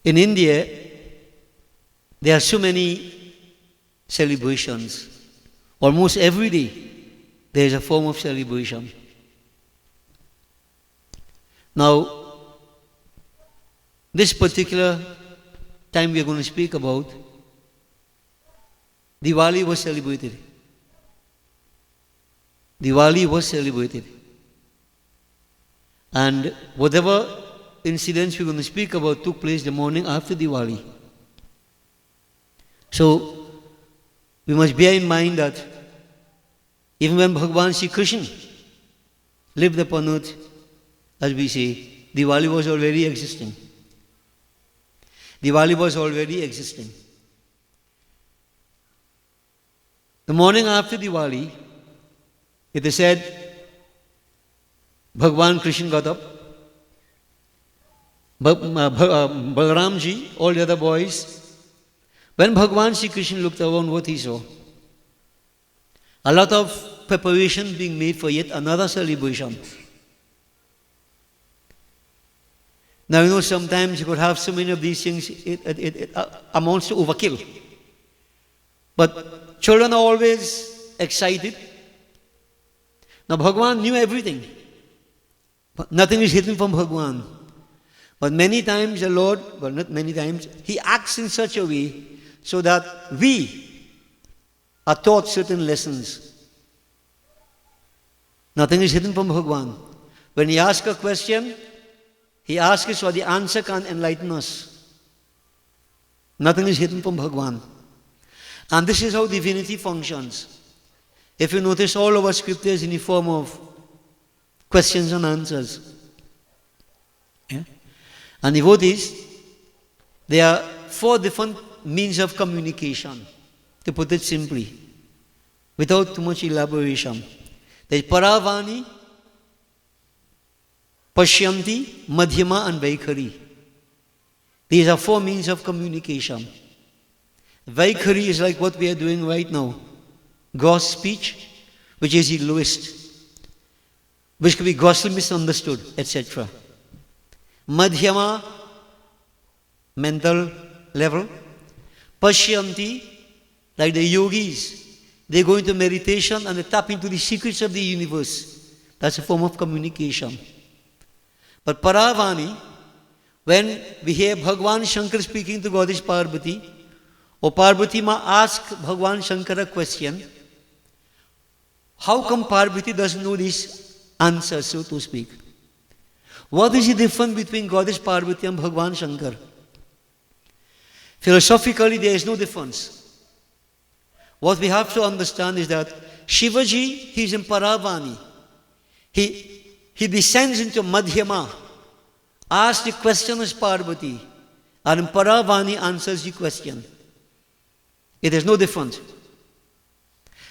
In India, there are so many celebrations. Almost every day, there is a form of celebration. Now, this particular time we are going to speak about, Diwali was celebrated. Diwali was celebrated. And whatever incidents we're going to speak about took place the morning after Diwali. So, we must bear in mind that even when Bhagavan Sri Krishna lived upon earth, as we say, Diwali was already existing. Diwali was already existing. The morning after Diwali, it is said, Bhagavan Krishna got up. Balaramji, all the other boys, when Bhagavan Sri Krishna looked around, what he saw? A lot of preparation being made for yet another celebration. Now, you know, sometimes you could have so many of these things, it amounts to overkill. But children are always excited. Now, Bhagavan knew everything. But nothing is hidden from Bhagavan. But many times the Lord, well, not many times, He acts in such a way so that we are taught certain lessons. Nothing is hidden from Bhagavan. When He asks a question, He asks us so the answer can enlighten us. Nothing is hidden from Bhagavan. And this is how divinity functions. If you notice all our scriptures in the form of questions and answers. Yeah? And devotees, there are 4 different means of communication, to put it simply, without too much elaboration. There is Paravani, Pashyanti, Madhyama and Vaikhari. These are 4 means of communication. Vaikhari is like what we are doing right now. Gross speech, which is the lowest, which could be grossly misunderstood, etc. Madhyama, mental level. Pashyanti, like the yogis, they go into meditation and they tap into the secrets of the universe. That's a form of communication. But Paravani, when we hear Bhagavan Shankar speaking to Goddess Parvati, or Parvati ma asks Bhagavan Shankar a question, how come Parvati doesn't know this answer, so to speak? What is the difference between Goddess Parvati and Bhagavan Shankar? Philosophically, there is no difference. What we have to understand is that Shivaji, he is in Paravani. He descends into Madhyama, asks the question as Parvati, and in Paravani answers the question. It is no different.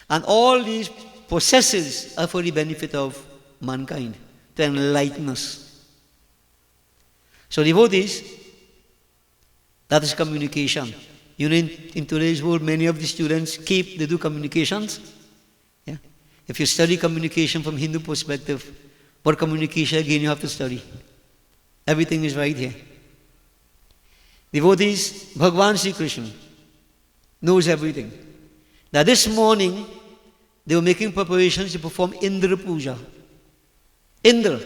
And all these processes are for the benefit of mankind, to enlighten us. So devotees, that is communication. You know, in today's world, many of the students they do communications. Yeah? If you study communication from Hindu perspective, what communication again you have to study? Everything is right here. Devotees, Bhagavan Sri Krishna knows everything. Now this morning, they were making preparations to perform Indra Puja. Indra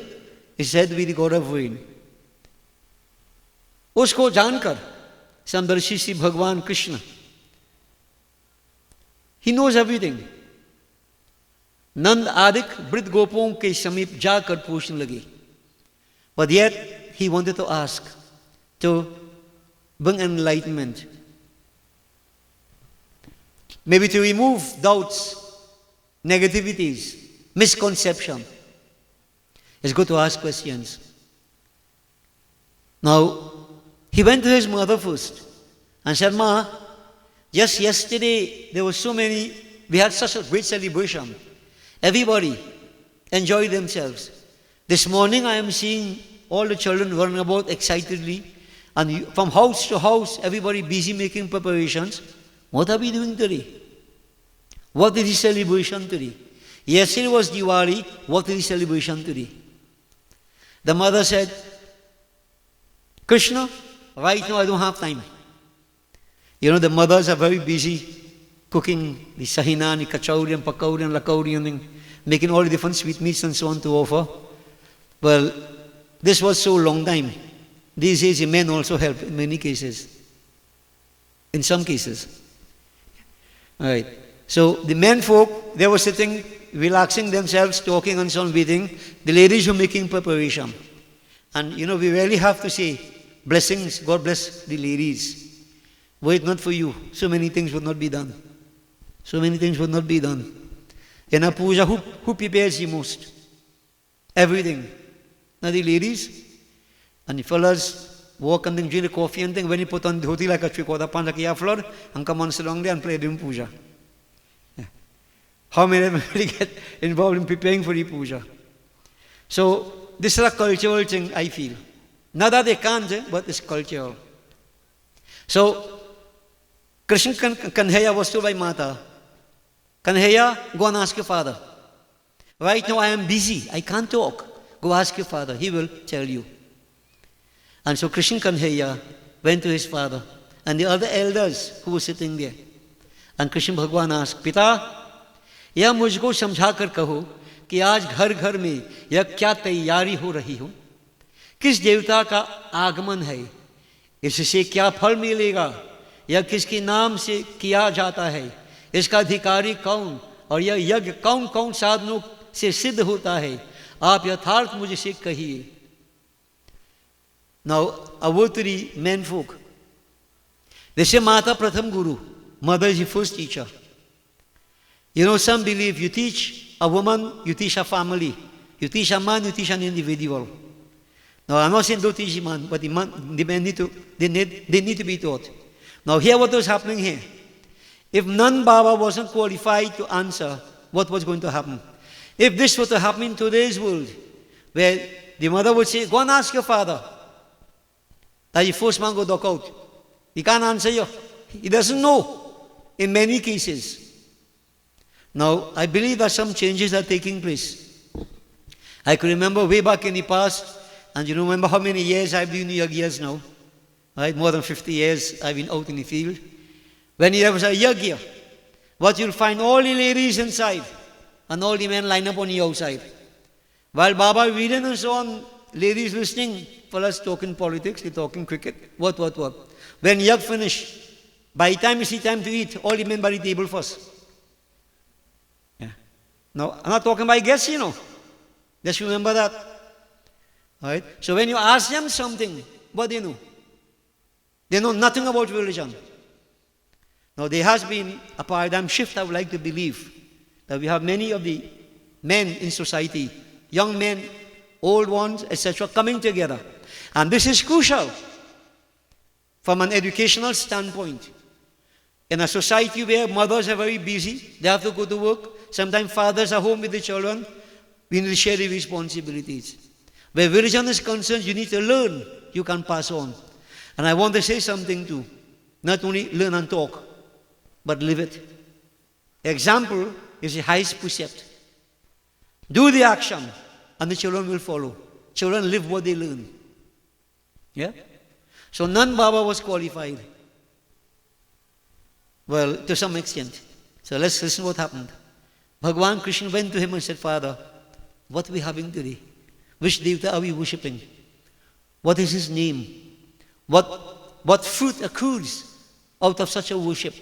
is said to be the god of rain. उसको जानकर समदर्शी श्री भगवान Krishna, he knows everything. नंद आदिक वृद्ध गोपों के समीप जाकर पूछने लगे. But yet he wanted to ask, to bring enlightenment, maybe to remove doubts, negativities, misconception. It's good to ask questions. Now, he went to his mother first and said, Ma, just yesterday there were so many, we had such a great celebration. Everybody enjoyed themselves. This morning I am seeing all the children running about excitedly, and from house to house, everybody busy making preparations. What are we doing today? What is the celebration today? Yesterday was Diwali. What is the celebration today? The mother said, Krishna, Right now I don't have time. You know, the mothers are very busy cooking the sahina, the kachauri and pakauri and lakauri and making all the different sweetmeats and so on to offer. Well, this was so long time. These days the men also help in many cases. In some cases. Alright. So the men folk, they were sitting, relaxing themselves, talking and so on, waiting. The ladies were making preparation. And you know, we really have to say, blessings, God bless the ladies. Were it not for you, so many things would not be done. So many things would not be done. In a puja, who prepares the most? Everything. Now the ladies, and the fellas walk and drink the coffee and thing. When you put on the dhoti like a three-quarter pound like a floor, and come on along there and play the puja. Yeah. How many of them get involved in preparing for the puja? So this is a cultural thing, I feel. Not that they can't, but it's cultural. So Krishna Kanhaiya was told by Mata, Kanhaiya, go and ask your father. Right now I am busy, I can't talk. Go ask your father, he will tell you. And so Krishna Kanhaiya went to his father and the other elders who were sitting there. And Krishna Bhagwan asked, Pita, यह मुझको समझा कर कहो कि आज घर घर में यह क्या तैयारी हो रही हो, किस देवता का आगमन है, इससे क्या फल मिलेगा, या किसके नाम से किया जाता है, इसका अधिकारी कौन और यह यज्ञ कौन कौन साधनों से सिद्ध होता है, आप यथार्थ मुझसे कहिए. Now, a word to the men folk. They say Mata Pratham Guru, mother is the first teacher. You know, some believe you teach a woman, you teach a family. You teach a man, you teach an individual. Now, I'm not saying don't teach the man, but the men need to be taught. Now, hear what was happening here. If Nand Baba wasn't qualified to answer, what was going to happen? If this were to happen in today's world, where the mother would say, go and ask your father, that your first man go knock out. He can't answer you. He doesn't know in many cases. Now, I believe that some changes are taking place. I can remember way back in the past, and you remember how many years I've been in Yagyas now? Right? More than 50 years I've been out in the field. When there was a Yagya, what you'll find all the ladies inside, and all the men line up on the outside. While Baba reading and so on, ladies listening, fellas talking politics, they talking cricket, what. When Yag finished, by the time it's time to eat, all the men by the table first. Yeah. Now, I'm not talking about guests, you know. Just remember that. All right? So when you ask them something, what they know? They know nothing about religion. Now, there has been a paradigm shift, I would like to believe, that we have many of the men in society, young men, old ones, etc., coming together. And this is crucial from an educational standpoint. In a society where mothers are very busy, they have to go to work, sometimes fathers are home with the children, we need to share the responsibilities. Where religion is concerned, you need to learn, you can pass on. And I want to say something too. Not only learn and talk, but live it. Example is the highest precept. Do the action, and the children will follow. Children live what they learn. Yeah? So Nand Baba was qualified. Well, to some extent. So let's listen what happened. Bhagwan Krishna went to him and said, Father, what are we having today? Which Devta are we worshipping? What is his name? What fruit accrues out of such a worship?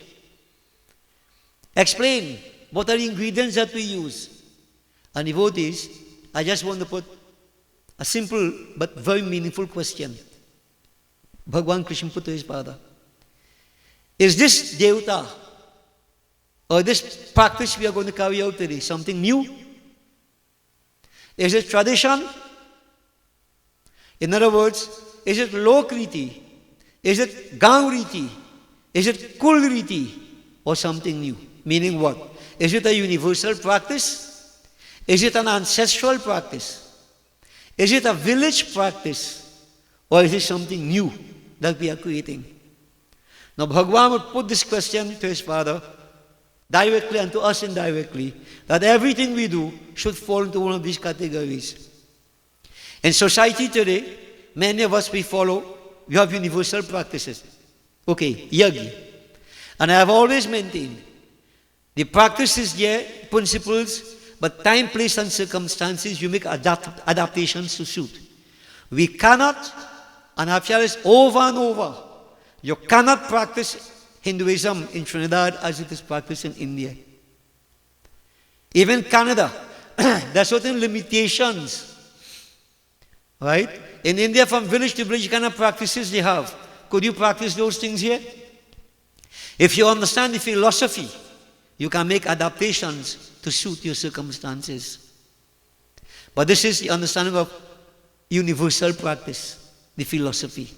Explain, what are the ingredients that we use? And devotees, I just want to put a simple but very meaningful question. Bhagwan Krishna put to his father. Is this Devta or this practice we are going to carry out today something new? Is it tradition? In other words, is it Lokriti? Is it Gauriti? Is it Kulriti? Or something new? Meaning what? Is it a universal practice? Is it an ancestral practice? Is it a village practice? Or is it something new that we are creating? Now Bhagwan would put this question to his father directly and to us indirectly, that everything we do should fall into one of these categories. In society today, many of us, we follow you have universal practices. Okay, yagi. And I have always maintained, the practice is there, principles, but time, place, and circumstances, you make adaptations to suit. We cannot, and I've shared this over and over, you cannot practice Hinduism in Trinidad as it is practiced in India. Even Canada, there are certain limitations. Right? In India, from village to village, kind of practices they have. Could you practice those things here? If you understand the philosophy, you can make adaptations to suit your circumstances. But this is the understanding of universal practice, the philosophy.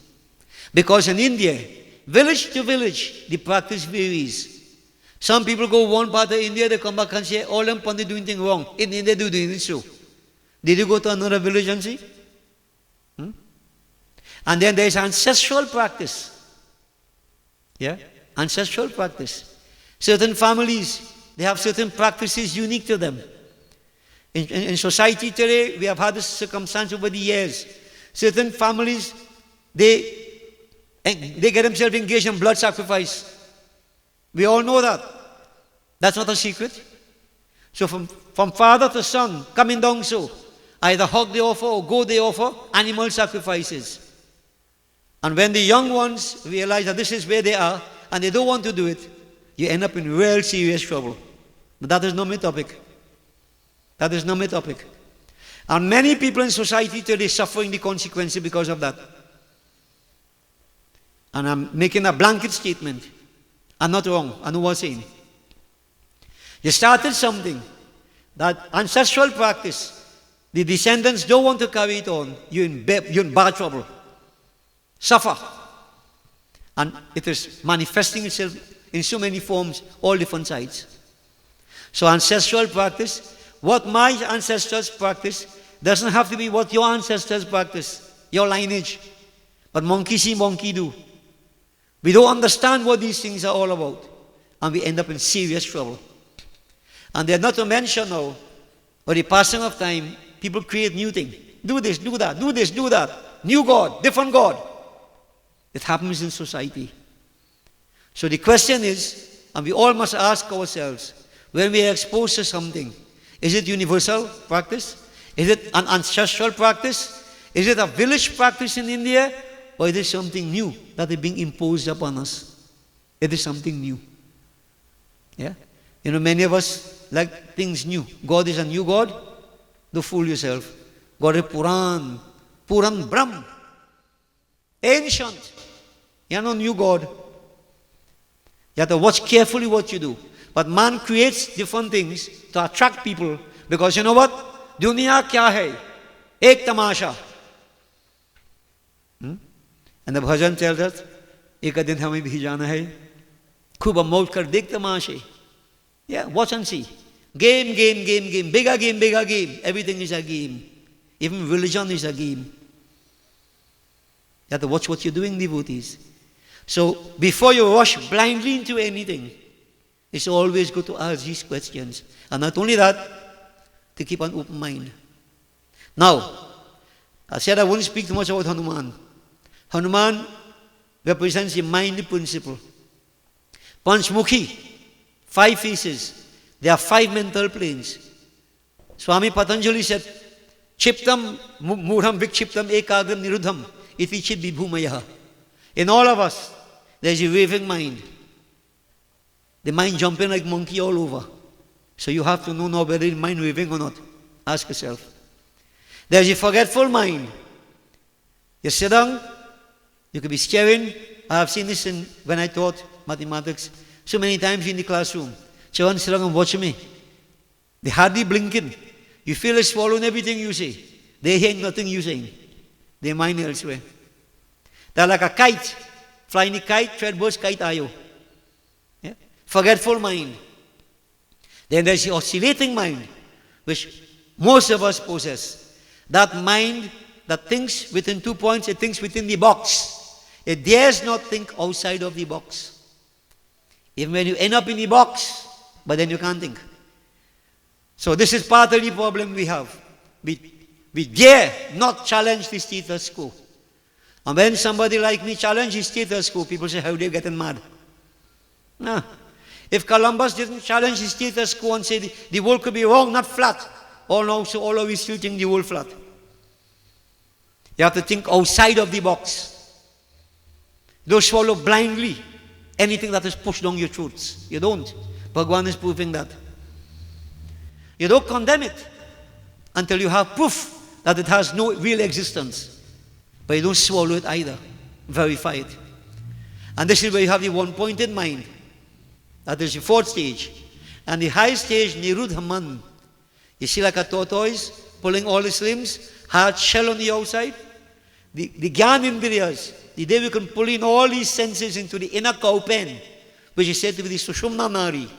Because in India, village to village, the practice varies. Some people go one part of India, they come back and say, all them Pandit doing things wrong. In India, they do doing it so. Did you go to another village and see? And then there is ancestral practice. Yeah? Ancestral practice. Certain families, they have certain practices unique to them. In society today, we have had this circumstance over the years. Certain families, they get themselves engaged in blood sacrifice. We all know that. That's not a secret. So from father to son, coming down so, either hog they offer or go they offer, animal sacrifices. And when the young ones realize that this is where they are, and they don't want to do it, you end up in real serious trouble. But that is not my topic. That is not my topic. And many people in society today suffering the consequences because of that. And I'm making a blanket statement. I'm not wrong. I know what I'm saying. You started something, that ancestral practice. The descendants don't want to carry it on. You're in bad trouble. Suffer. And it is manifesting itself in so many forms, all different sides. So ancestral practice, what my ancestors practice doesn't have to be what your ancestors practice, your lineage. But monkey see, monkey do. We don't understand what these things are all about. And we end up in serious trouble. And they're not to mention now, with the passing of time, people create new things. Do this, do that, do this, do that. New God, different God. It happens in society. So the question is, and we all must ask ourselves, when we are exposed to something, is it universal practice? Is it an ancestral practice? Is it a village practice in India? Or is it something new that is being imposed upon us? It is something new. Yeah? You know, many of us like things new. God is a new God. Don't fool yourself. God is Puran. Puran Brahm. Ancient. You are no new God. You have to watch carefully what you do. But man creates different things to attract people. Because you know what? Dunya kya hai? Ek tamasha. And the bhajan tells us, Eka din hame bhi jana hai. Kuba maut kar dekh tamashe. Yeah, watch and see. Game, game, game, game. Bigger game, bigger game. Everything is a game. Even religion is a game. You have to watch what you're doing, devotees. So, before you rush blindly into anything, it's always good to ask these questions. And not only that, to keep an open mind. Now, I said I wouldn't speak too much about Hanuman. Hanuman represents the mind principle. Panchmukhi, 5 faces. There are 5 mental planes. Swami Patanjali said, Chiptam murham vikchiptam ekagram nirudham iti chit vibhumayaha. In all of us, there is a raving mind. The mind jumping like monkey all over. So you have to know now whether the mind raving or not. Ask yourself. There is a forgetful mind. You sit down, you could be staring. I have seen this when I taught mathematics so many times in the classroom. Children sit down and watch me. They hardly blinking. You feel they're swallowing everything you say. They hear nothing you saying. Their mind elsewhere. They're like a kite. Flying a kite, tread birds, kite ayo. Yeah? Forgetful mind. Then there's the oscillating mind, which most of us possess. That mind that thinks within 2 points, it thinks within the box. It dares not think outside of the box. Even when you end up in the box, but then you can't think. So this is part of the problem we have. We dare not challenge the status quo. And when somebody like me challenges status quo, people say, how are they getting mad? No. If Columbus didn't challenge the status quo and say the world could be wrong, not flat, all of we still think the world flat. You have to think outside of the box. Don't swallow blindly anything that is pushed down your throats. You don't. Bhagwan is proving that. You don't condemn it until you have proof that it has no real existence. But you don't swallow it either. Verify it. And this is where you have the one-pointed mind. That is the fourth stage. And the high stage, Nirudhaman. You see like a tortoise pulling all its limbs, hard shell on the outside. The Gyanindriyas, the day we can pull in all these senses into the inner cow pen, which is said to be the Sushumna Nari.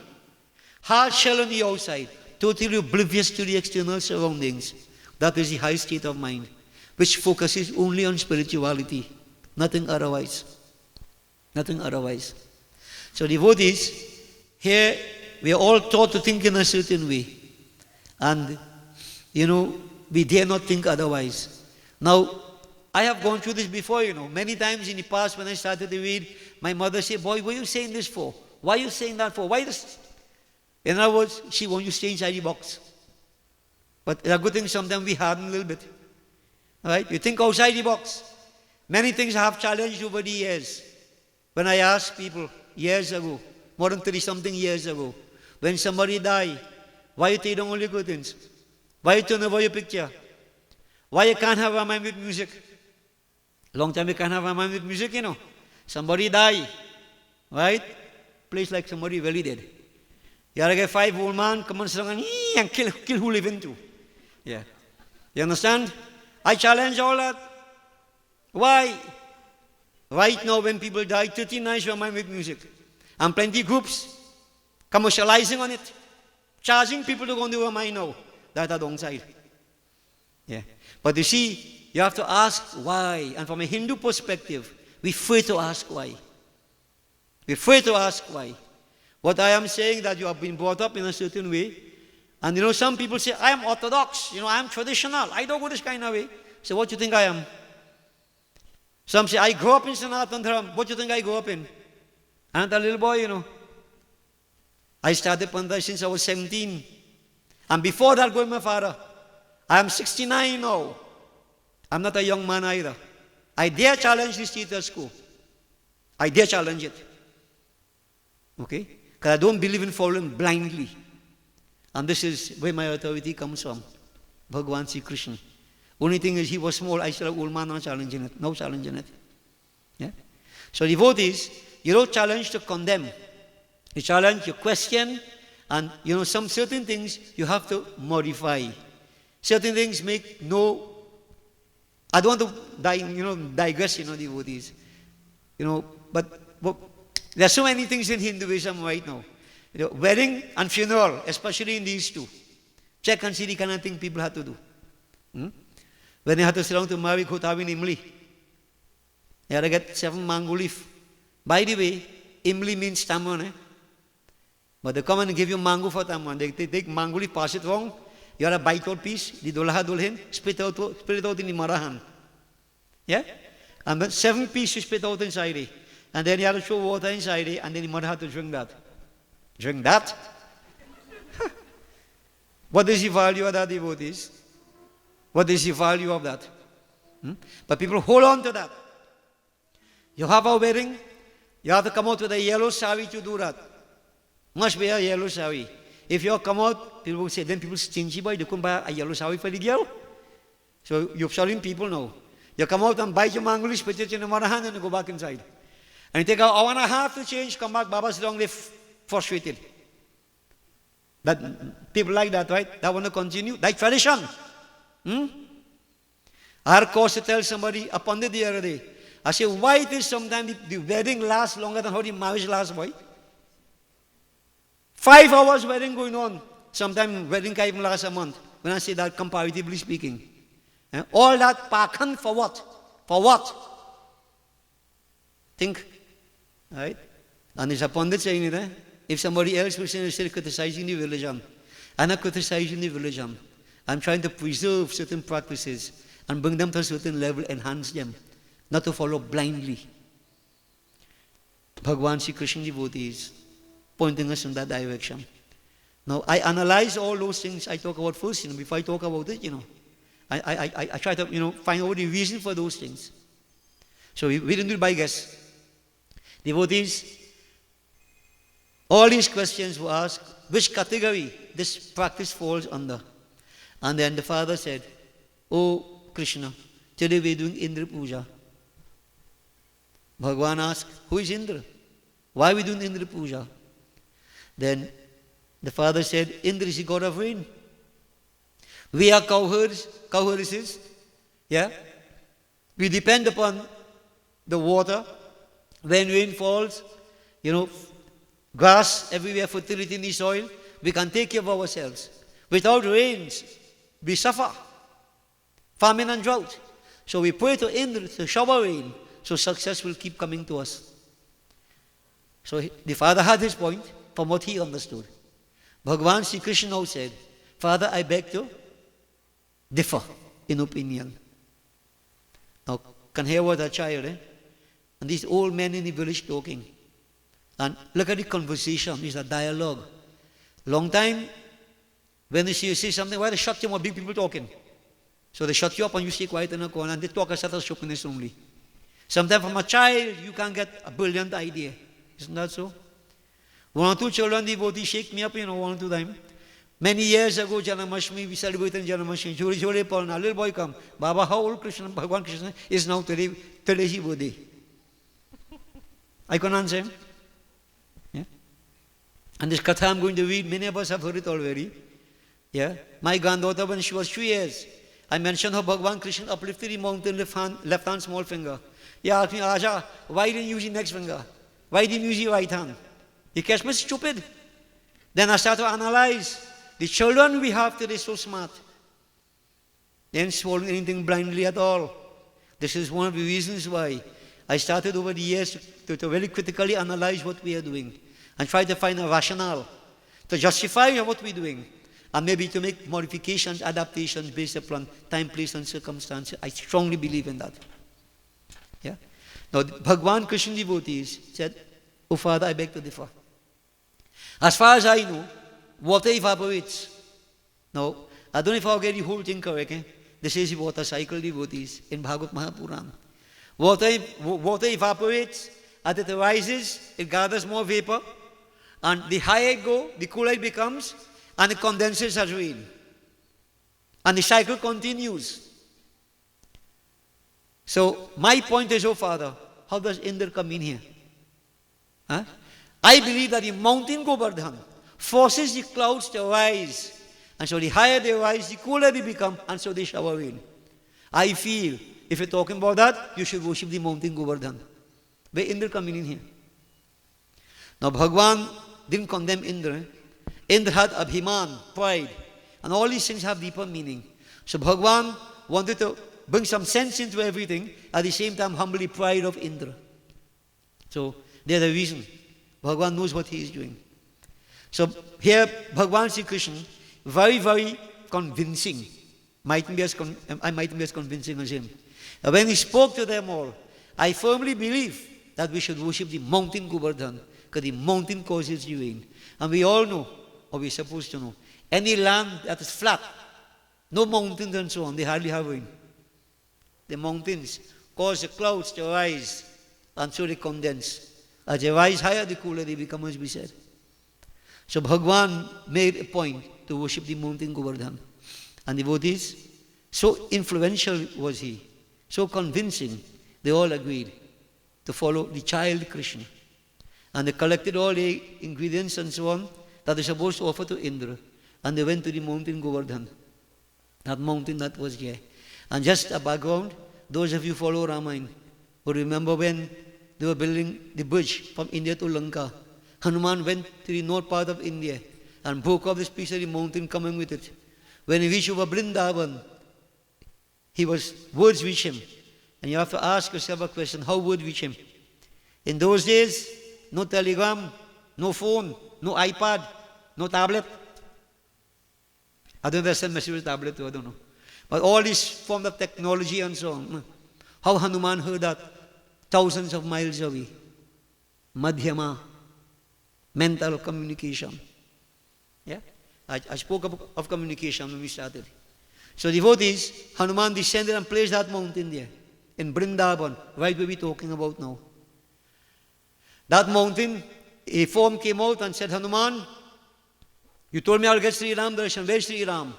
Hard shell on the outside, totally oblivious to the external surroundings. That is the high state of mind, which focuses only on spirituality, nothing otherwise. Nothing otherwise. So devotees, here we are all taught to think in a certain way. And, we dare not think otherwise. Now, I have gone through this before, Many times in the past when I started to read, my mother said, boy, what are you saying this for? Why are you saying that for? Why this? In other words, she wants you to stay inside the box. But it's a good thing sometimes we harden a little bit. All right? You think outside the box. Many things I have challenged over the years. When I asked people years ago, more than 30-something years ago, when somebody died, why you take down all your curtains? Why you turn over your picture? Why you can't have Ramayana with music? Long time you can't have Ramayana with music, Somebody died, right? Place like somebody really dead. You gotta get 5 old man, come on, song and kill who live into. Yeah. You understand? I challenge all that. Why? Right now when people die, 39 Ramayana with music. And plenty groups commercializing on it. Charging people to go and do Ramayana now. That's a downside. Yeah. But you see, you have to ask why. And from a Hindu perspective, we fear to ask why. We fear to ask why. What I am saying that you have been brought up in a certain way. And some people say, I am orthodox. I am traditional. I don't go this kind of way. So what do you think I am? Some say, I grew up in Sanatana Dharma. What do you think I grew up in? I'm a little boy, I started Pandai since I was 17. And before that, going my father. I am 69 now. I'm not a young man either. I dare challenge this status quo. I dare challenge it. Okay? Because I don't believe in following blindly. And this is where my authority comes from. Bhagavan Sri Krishna. Only thing is, he was small, I still have old man, not challenging it. No challenging it. Yeah? So devotees, you don't challenge to condemn. You challenge, you question, and some certain things you have to modify. Certain things make no. I don't want to digress, devotees. But there are so many things in Hinduism right now. Wedding and funeral, especially in these two. Check and see the kind of thing people have to do. When they had to sit down to marry Gotavi and Imli, they had to get 7 mango leaf. By the way, Imli means tamon, But they come and give you mango for tamon. They take mango leaf, pass it wrong. You have a bite out piece, the dolaha dulhin, split it out in the marahan. Yeah? And then 7 pieces you split out inside it. And then you have to show water inside it, and then the mother had to drink that. Drink that? What is the value of that, devotees? What is the value of that? But people hold on to that. You have a wedding, you have to come out with a yellow sari to do that. Must be a yellow sari. If you come out, people will say, then people stingy boy, they couldn't buy a yellow sari for the girl. So you're selling people now. You come out and buy your mango, put it in the mother hand and you go back inside. And you take an hour and a half to change, come back, Baba's long, they're frustrated. That, people like that, right? That want to continue. Like tradition. I had a cause to tell somebody upon the other day. I said, why it is sometimes the wedding lasts longer than how the marriage lasts, boy? 5 hours wedding going on. Sometimes wedding can even last a month. When I say that, comparatively speaking. All that pakan for what? For what? Think. Right? And it's a pundit saying it, If somebody else was still criticizing the religion, I'm not criticizing the religion. I'm trying to preserve certain practices and bring them to a certain level, enhance them. not to follow blindly. Bhagwan Sri Krishna devotees pointing us in that direction. Now, I analyze all those things I talk about first, before I talk about it, I try to, find out the reason for those things. So we didn't do it by guess. Devotees, all these questions were asked, which category this practice falls under. And then the father said, "Oh Krishna, today we are doing Indra Puja." Bhagavan asked, "Who is Indra? Why are we doing Indra Puja?" Then the father said, "Indra is the god of rain. We are cowherders. Yeah? We depend upon the water. When rain falls, grass everywhere, fertility in the soil, we can take care of ourselves. Without rains, we suffer. Famine and drought. So we pray to Indra to shower rain, so success will keep coming to us." So the father had his point from what he understood. Bhagavan Sri Krishna now said, "Father, I beg to differ in opinion." Now, can hear what a child, and these old men in the village talking. And look at the conversation, it's a dialogue. Long time, when you say something, why they shut you up, big people talking. So they shut you up and you stay quiet in a corner and they talk as a shoppiness only. Sometimes from a child, you can get a brilliant idea. Isn't that so? One or two children, devotees shake me up, one or two times. Many years ago, Janamashmi, we celebrated Janamashmi. Jore Paul, a little boy come. Baba, how old Krishna, Bhagavan Krishna is now today? Today's his birthday. I can answer him. Yeah? And this katha I'm going to read, many of us have heard it already. Yeah? My granddaughter, when she was 3 years, I mentioned how Bhagavan Krishna uplifted the mountain, left hand, small finger. He asked me, "Aja, why didn't you use the next finger? Why didn't you use your right hand?" You catch me stupid. Then I started to analyze. The children we have today so smart. They ain't swallowing anything blindly at all. This is one of the reasons why I started over the years to very critically analyze what we are doing and try to find a rationale to justify what we're doing and maybe to make modifications, adaptations based upon time, place, and circumstances. I strongly believe in that. Yeah. Now, Bhagwan Krishna devotees said, "Oh Father, I beg to differ. As far as I know, water evaporates." Now, I don't know if I get the whole thing correct. This is the water cycle, devotees, in Bhagavad Mahapuran. Water evaporates, as it rises, it gathers more vapor, and the higher it goes, the cooler it becomes, and it condenses as rain. And the cycle continues. So, my point is, oh Father, how does Indra come in here? Huh? I believe that the mountain Govardhan forces the clouds to rise. And so the higher they rise, the cooler they become, and so they shower rain. I feel, if you're talking about that, you should worship the mountain Govardhan. Where Indra coming in here? Now Bhagwan didn't condemn Indra. Indra had abhiman, pride. And all these things have deeper meaning. So Bhagwan wanted to bring some sense into everything, at the same time humble the pride of Indra. So there's a reason. Bhagwan knows what he is doing. So here, Bhagwan Sri Krishna, very, very convincing. I mightn't be as convincing as him. Now, when he spoke to them all, I firmly believe that we should worship the mountain Govardhan, because the mountain causes the rain. And we all know, or we're supposed to know, any land that is flat, no mountains and so on, they hardly have rain. The mountains cause the clouds to rise, and so they condense. As they rise higher, the cooler they become, as we said. So Bhagwan made a point to worship the mountain Govardhan. And devotees, so influential was he, so convincing, they all agreed to follow the child Krishna. And they collected all the ingredients and so on that they supposed to offer to Indra. And they went to the mountain Govardhan, that mountain that was there. And just a background, those of you who follow Ramayana who remember when they were building the bridge from India to Lanka, Hanuman went to the north part of India and broke off this piece of the mountain coming with it. When he reached over Vrindavan, words reached him. And you have to ask yourself a question, how would reach him? In those days, no telegram, no phone, no iPad, no tablet. I don't know if I send message with tablet too, I don't know. But all this form of technology and so on. How Hanuman heard that thousands of miles away. Madhyama, mental communication. Yeah? I spoke of communication when we started. So devotees, Hanuman descended and placed that mountain there in Vrindavan, right where we're talking about now. That mountain, a form came out and said, Hanuman, you told me I'll get Sri Ram darshan. Where's Sri Ram?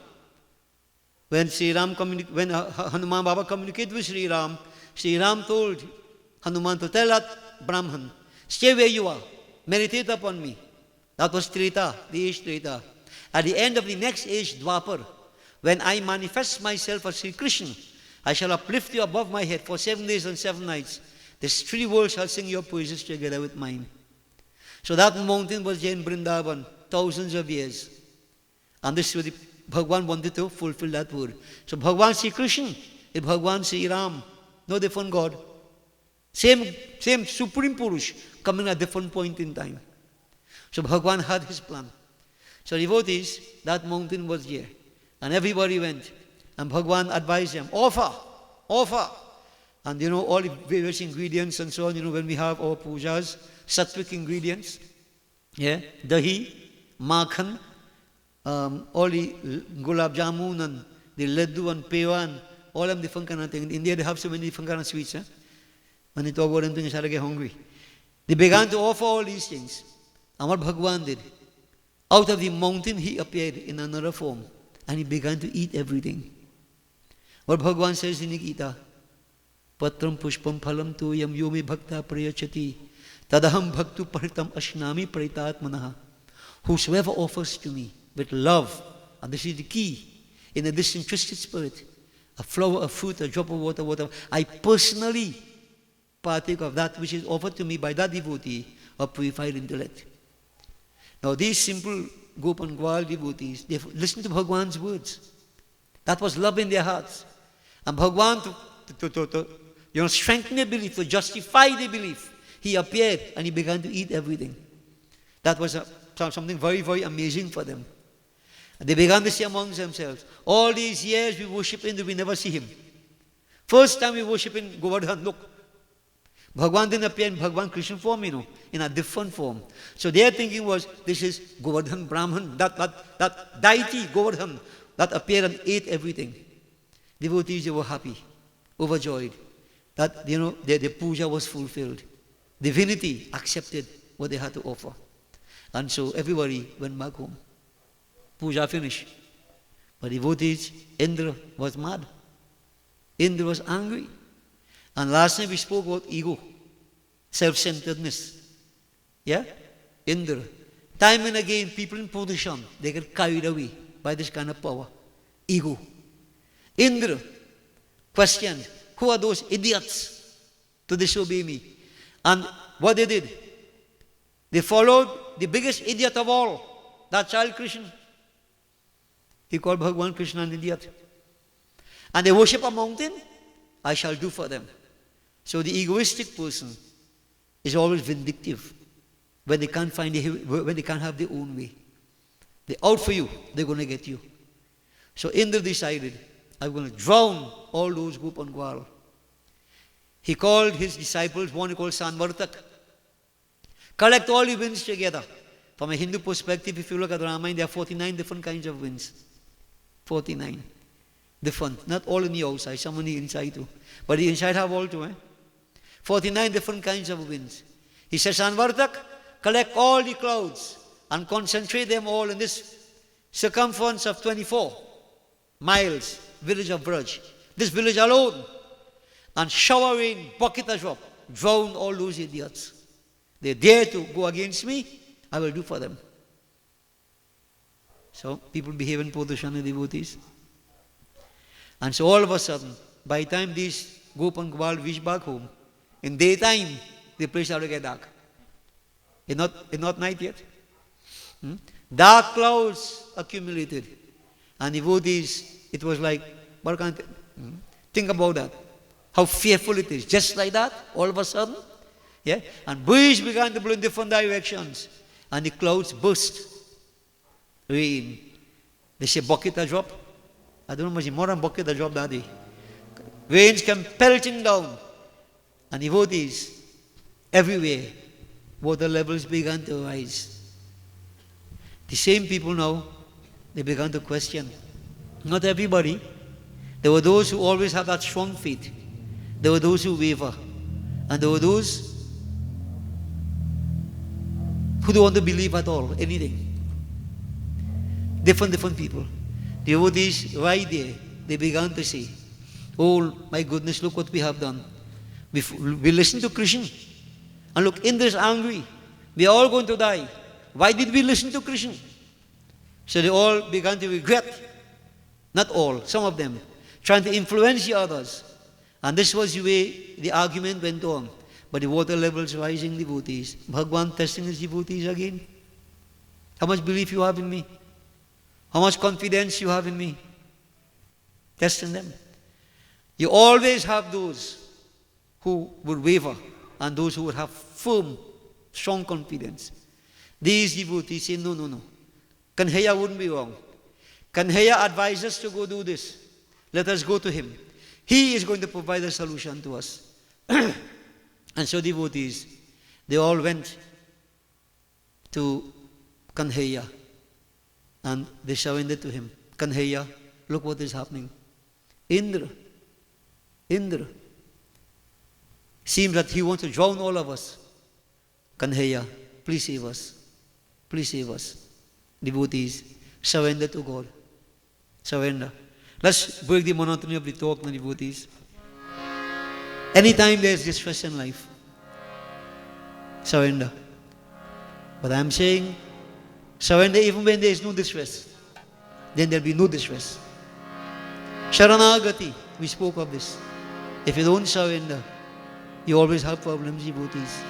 When Hanuman Baba communicated with Sri Ram told Hanuman to tell that Brahman, stay where you are, meditate upon me. That was Treta, the age Treta. At the end of the next age, Dwapar, when I manifest myself as Sri Krishna, I shall uplift you above my head for 7 days and 7 nights. The 3 worlds shall sing your praises together with mine. So that mountain was there in Vrindavan, thousands of years. And this was the Bhagwan wanted to fulfill that word. So Bhagwan Sri Krishna is Bhagwan Sri Ram, no different God. Same Supreme Purush coming at a different point in time. So Bhagwan had his plan. So devotees, that mountain was there. And everybody went. And Bhagwan advised them, offer. And all the various ingredients and so on, when we have our pujas, sattvic ingredients, dahi, makhan, all the gulab jamun and the laddu and pewa, all of them different kind of things. In India they have so many different kind of sweets. When they talk about them, you start to get hungry. They began to offer all these things. And what Bhagwan did, out of the mountain he appeared in another form and he began to eat everything. What Bhagwan says in the Gita, Patram pushpam phalam tuyam yomi bhakta prayachati tadaham bhaktu paritam ashnami paritatmanaha. Whosoever offers to me with love, and this is the key, in a disinterested spirit, a flower, a fruit, a drop of water, whatever, I personally partake of that which is offered to me by that devotee of purified intellect. Now these simple Gopan Gwal devotees, they listened to Bhagwan's words. That was love in their hearts. And Bhagwan, to strengthen their belief, to justify their belief, he appeared and he began to eat everything. That was something very, very amazing for them. And they began to say amongst themselves, all these years we worship Indra, we never see him. First time we worship in Govardhan, look, Bhagwan didn't appear in Bhagwan Krishna form, in a different form. So their thinking was, this is Govardhan Brahman, that deity Govardhan, that appeared and ate everything. Devotees, they were happy, overjoyed, that, their puja was fulfilled. Divinity accepted what they had to offer. And so everybody went back home. Puja finished. But devotees, Indra was mad. Indra was angry. And last time we spoke about ego, self-centeredness. Yeah? Indra. Time and again, people in position, they get carried away by this kind of power. Ego. Indra questioned, who are those idiots to disobey me? And what they did, they followed the biggest idiot of all, that child Krishna. He called Bhagwan Krishna an idiot. And they worship a mountain, I shall do for them. So the egoistic person is always vindictive when they can't have their own way. They're out for you, they're going to get you. So Indra decided, I'm going to drown all those Gopan Gwal. He called his disciples, one he called Sanvartak. Collect all the winds together. From a Hindu perspective, if you look at Ramayana, there are 49 different kinds of winds. 49. Different. Not all in the outside, some on the inside too. But the inside have all too. 49 different kinds of winds. He says, Sanvartak, collect all the clouds and concentrate them all in this circumference of 24 miles, village of Braj. This village alone. And shower rain, bucket a drop, drown all those idiots. They dare to go against me, I will do for them. So people behave in Pradeshana devotees. And so all of a sudden, by the time these Gopan Gwal reach back home, in daytime, the place started to get dark. It's not night yet. Dark clouds accumulated. And devotees, it was like, what can't think about that. How fearful it is. Just like that, all of a sudden. Yeah? And breeze began to blow in different directions. And the clouds burst. Rain. They say bucket a drop. I don't know much more than bucket a drop that day. Rains come pelting down. And devotees, everywhere, water levels began to rise. The same people now, they began to question. Not everybody. There were those who always had that strong faith. There were those who waver. And there were those who don't want to believe at all, anything. Different people. The devotees right there, they began to say, oh my goodness, look what we have done. We listened to Krishna. And look, Indra is angry. We are all going to die. Why did we listen to Krishna? So they all began to regret. Not all, some of them. Trying to influence the others. And this was the way the argument went on. But the water levels rising, devotees. Bhagwan testing his devotees again. How much belief you have in me? How much confidence you have in me? Testing them. You always have those who would waver and those who would have firm, strong confidence. These devotees say, no. Kanhaiya wouldn't be wrong. Kanhaiya advised us to go do this. Let us go to him. He is going to provide a solution to us. And so devotees, they all went to Kanhaiya and they surrendered to him. Kanhaiya, look what is happening. Indra, seems that he wants to drown all of us. Kanhaiya, please save us. Please save us. Devotees, surrender to God. Surrender. Let's break the monotony of the talk now, devotees. Anytime there's distress in life, surrender. But I'm saying, surrender even when there is no distress. Then there'll be no distress. Sharanagati, we spoke of this. If you don't surrender, you always have problems, devotees.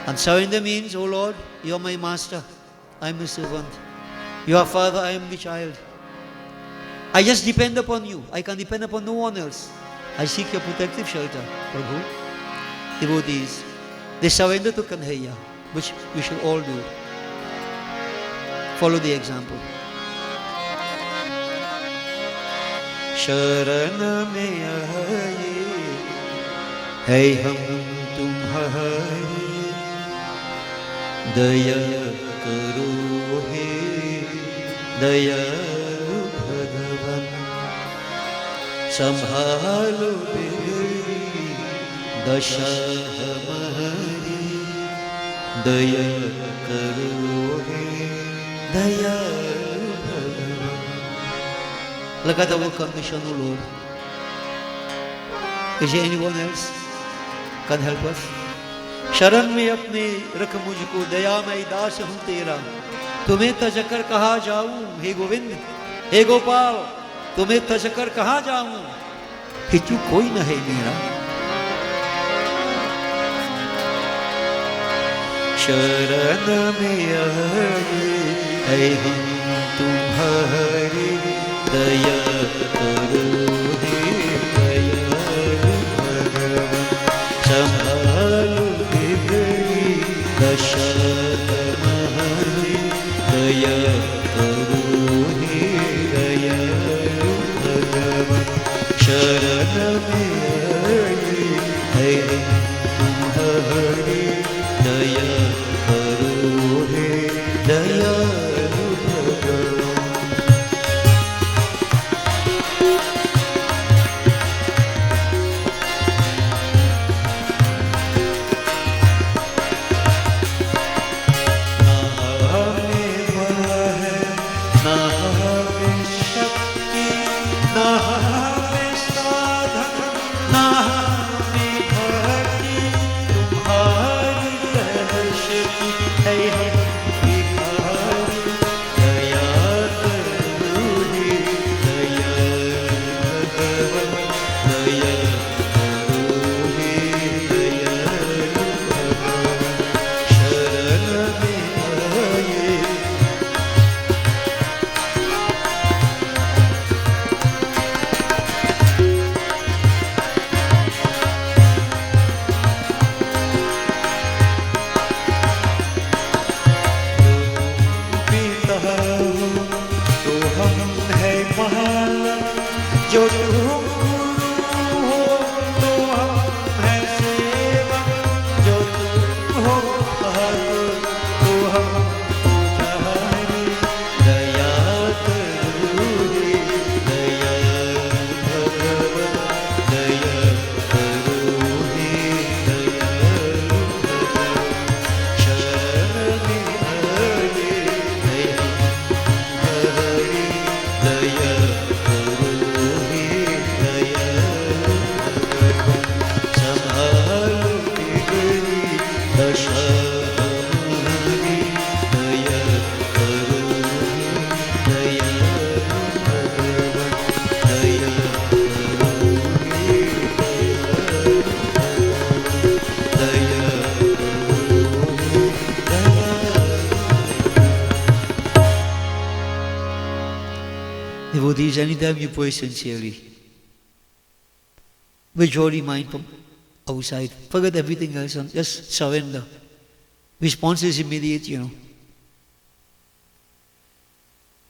And surrender means, oh Lord, you are my master, I am the servant. You are Father, I am the child. I just depend upon you. I can depend upon no one else. I seek your protective shelter. Prabhu, devotees, they surrender to Kanhaiya, which we should all do. Follow the example. Sharan mein aaye, hai hum tumhare, daya karo he, dayalu Bhagavan, sambhalo meri dasha hamari, daya karo he, dayalu Bhagavan. Look at our condition, O Lord. Is there anyone else can help us? शरण में अपने रख मुझको, दया मैं दास हूँ तेरा, तुम्हें तजकर कहाँ जाऊँ, हे गोविंद, हे गोपाल, तुम्हें तजकर कहाँ जाऊँ, हिचू कोई न है मेरा। शरण में आए हम तुम्हारे, दया करो हे दयालु भगवान, संभालो बिगड़ी दशा हमारी, दया करो हे दयालु भगवान। शरण में आए तुम्हारे, दया करो हे दयालु भगवान। ना हमें साधन, ना हमें भक्ति, devotees, anytime you pray sincerely, withdraw the mind from outside. Forget everything else and just surrender. Response is immediate,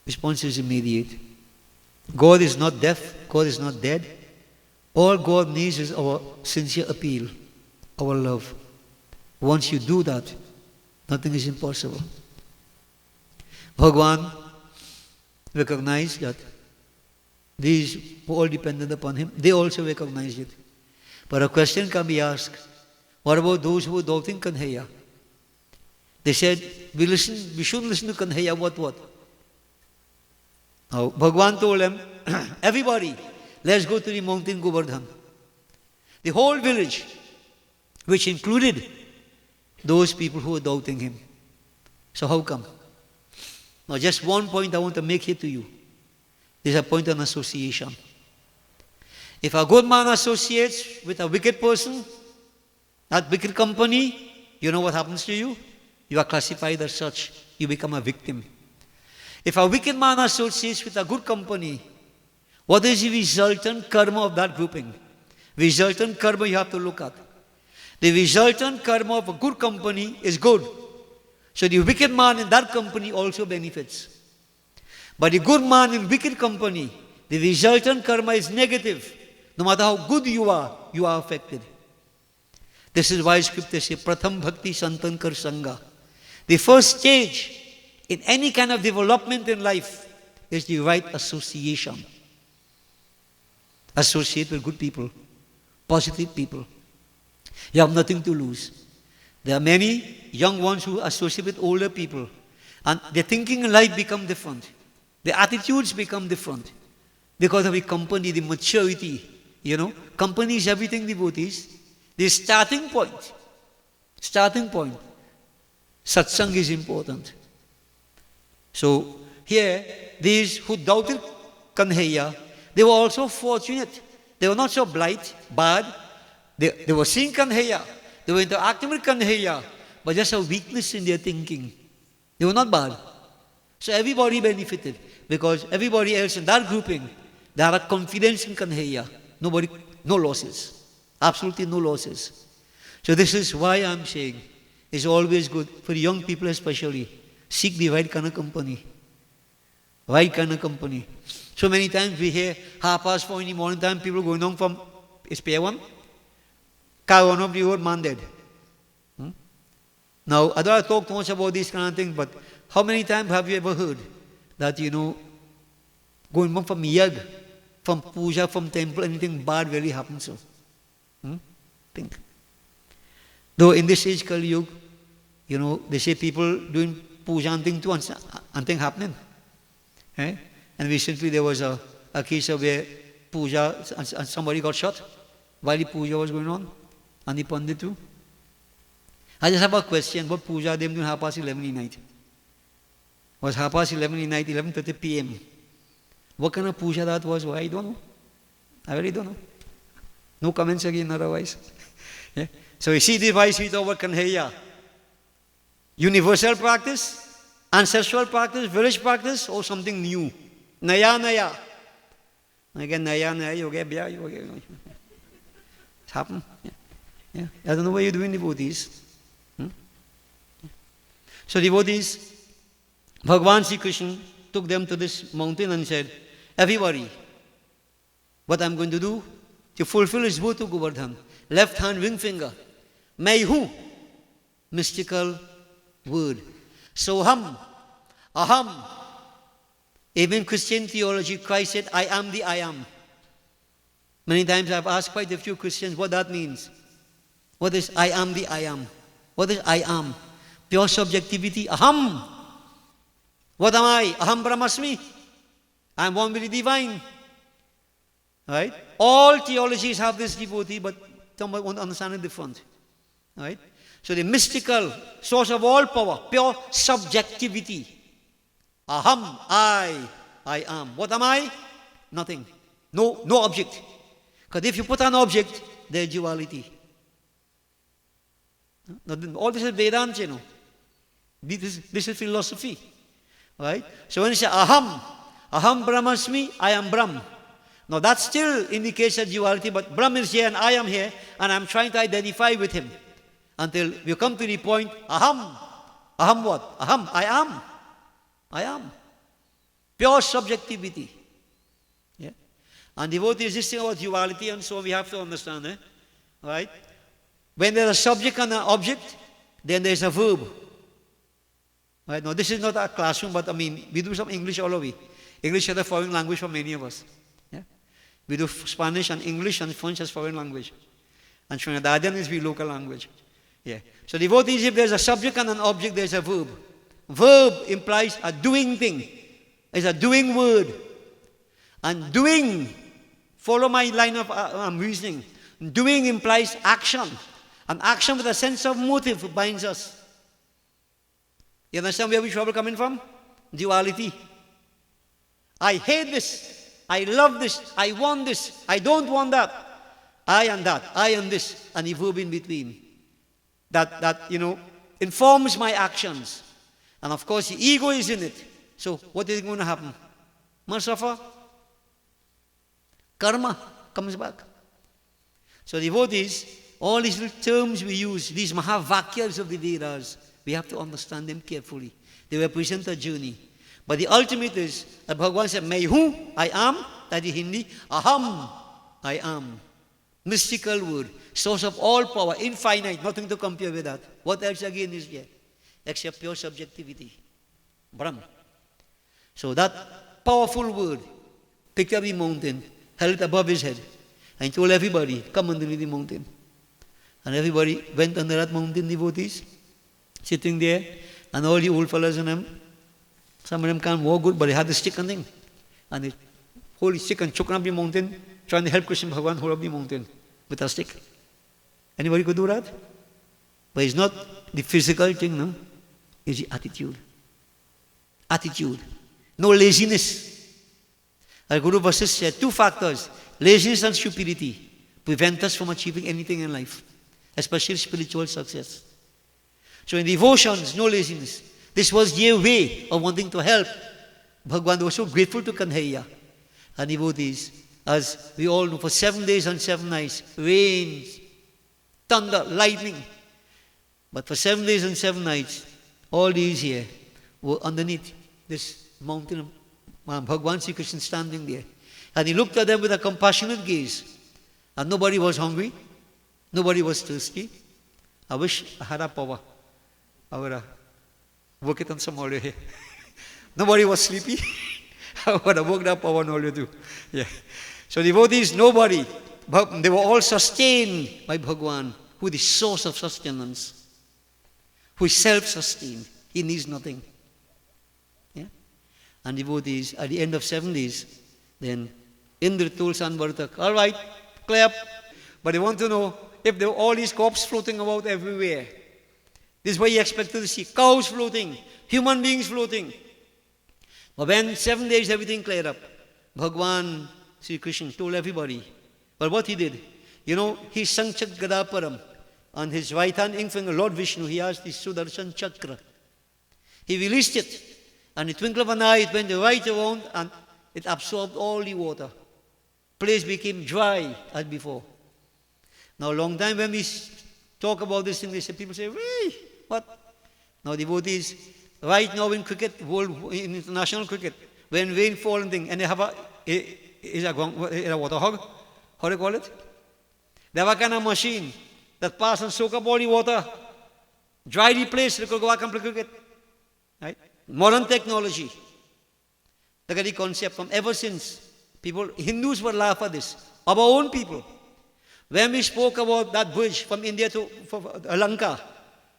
Response is immediate. God is not deaf. God is not dead. All God needs is our sincere appeal, our love. Once you do that, nothing is impossible. Bhagwan recognized that these were all dependent upon him. They also recognized it. But a question can be asked, what about those who were doubting Kanhaiya? They said, we shouldn't listen to Kanhaiya, what? Now, Bhagwan told them, everybody, let's go to the mountain Govardhan. The whole village, which included those people who were doubting him. So how come? Now, just one point I want to make here to you. There's a point on association. If a good man associates with a wicked person, that wicked company, you know what happens to you? You are classified as such. You become a victim. If a wicked man associates with a good company, what is the resultant karma of that grouping? Resultant karma you have to look at. The resultant karma of a good company is good. So the wicked man in that company also benefits. But the good man in wicked company, the resultant karma is negative. No matter how good you are affected. This is why scripture says, Pratham Bhakti Santankar Sangha. The first stage in any kind of development in life is the right association. Associate with good people, positive people. You have nothing to lose. There are many young ones who associate with older people, and their thinking in life become different. Their attitudes become different because of the company, the maturity. Company is everything, devotees. The starting point. Satsang is important. So here, these who doubted Kanhaiya, they were also fortunate. They were not so bad. They were seeing Kanhaiya. They were interacting with Kanhaiya, but just a weakness in their thinking. They were not bad. So everybody benefited because everybody else in that grouping, they had a confidence in Kanhaiya. No losses. Absolutely no losses. So this is why I'm saying it's always good for young people especially. Seek the right kind of company. Right kind of company. So many times we hear 4:30 in the morning time people going down from Ispeawan. Car one of the road, man dead. Now, I don't talk too much about these kind of things, but how many times have you ever heard that, going from yag, from puja, from temple, anything bad really happens? So, think. Though in this age, Kali Yuga, they say people doing puja and thing too, and thing happening. And recently there was a case of where puja, and somebody got shot while the puja was going on, and the pandit too. I just have a question. What puja they doing 11:30 in the night? Was 11:30 in the night, 11:30 p.m. What kind of puja that was? Well, I don't know. I really don't know. No comments again otherwise. Yeah. So you see the wise feet over Kanhaiya. Universal practice, ancestral practice, village practice, or something new. Naya. Again, naya, you get bia, you get. It's happened. Yeah. I don't know what you're doing, devotees. So devotees, Bhagavan Sri Krishna took them to this mountain and said, everybody, what I'm going to do to fulfill his word to Govardhan, left hand ring finger, Mai hu, mystical word. Soham, aham. Even Christian theology, Christ said, I am the I am. Many times I've asked quite a few Christians what that means. What is I am the I am? What is I am? Pure subjectivity. Aham. What am I? Aham Brahmasmi. I am one with the divine. Right? All theologies have this devotee, but some won't understand it different. Right? So the mystical source of all power, pure subjectivity. Aham, I am. What am I? Nothing. No object. Because if you put an object, there's duality. All this is Vedanta, This is philosophy. Right? So when you say aham, Aham Brahmasmi, I am Brahm. Now that still indicates a duality, but Brahm is here and I am here, and I'm trying to identify with him. Until we come to the point, Aham. Aham what? Aham, I am. I am. Pure subjectivity. Yeah? And devotees, this thing about duality, and so we have to understand, right? When there's a subject and an object, then there's a verb. Right? Now, this is not a classroom, but I mean, we do some English all over. English is a foreign language for many of us. Yeah? We do Spanish and English and French as foreign language. And Trinidadian is the local language. Yeah. So devotees, if there's a subject and an object, there's a verb. Verb implies a doing thing. It's a doing word. And doing, follow my line of reasoning. Doing implies action. And action with a sense of motive binds us. You understand where we trouble coming from? Duality. I hate this. I love this. I want this. I don't want that. I and that. I and this. And the verb in between. That informs my actions. And of course, the ego is in it. So, what is going to happen? Must suffer. Karma comes back. So, devotees, all these little terms we use, these Mahavakyas of the Vedas, we have to understand them carefully. They represent a journey. But the ultimate is, that Bhagavan said, Mai hu, I am, that is Hindi, Aham, I am. Mystical word, source of all power, infinite, nothing to compare with that. What else again is there? Except pure subjectivity. Brahm. So that powerful word picked up the mountain, held it above his head, and told everybody, come underneath the mountain. And everybody went under that mountain, devotees, sitting there, and all the old fellas and them, some of them can't walk good, but they had the stick and thing. And they hold the stick and choking up the mountain, trying to help Krishna Bhagavan hold up the mountain with a stick. Anybody could do that? But it's not the physical thing, no? It's the attitude. Attitude. No laziness. Our Guru Vasishtha said, two factors, laziness and stupidity, prevent us from achieving anything in life, especially spiritual success. So in devotions, no laziness. This was their way of wanting to help. Bhagavan was so grateful to Kanhaiya. And devotees, as we all know, for 7 days and 7 nights, rains, thunder, lightning. But for 7 days and 7 nights, all these here were underneath this mountain of Bhagavan Sri Krishna standing there. And he looked at them with a compassionate gaze. And nobody was hungry. Nobody was thirsty. I wish I had a power. I would work it on some order here. Nobody was sleepy. I would have worked that power and all you do. Yeah. So devotees, nobody. But they were all sustained by Bhagavan, who is the source of sustenance, who is self-sustained. He needs nothing. Yeah? And devotees, at the end of 7 days, then Indra told Sanvartak, all right, clap. But they want to know if there were all these corpses floating about everywhere. This is what you expected to see. Cows floating, human beings floating. But when 7 days everything cleared up, Bhagavan Sri Krishna told everybody. But what he did, he Sanchak Gadaparam. On his right hand finger, Lord Vishnu, he has this Sudarshan Chakra. He released it. And in the twinkle of an eye, it went right around and it absorbed all the water. Place became dry as before. Now, a long time when we talk about this thing, people say, "Wee, what?" Now, devotees, right now in cricket, in international cricket, when rain falls and thing, and they have a water hog, how do you call it? They have a kind of machine that pass and soak up all the water, dry the place, they could go back and play cricket. Right? Modern technology. Look at the concept from ever since. Hindus would laugh at this. Our own people. When we spoke about that bridge from India to Lanka,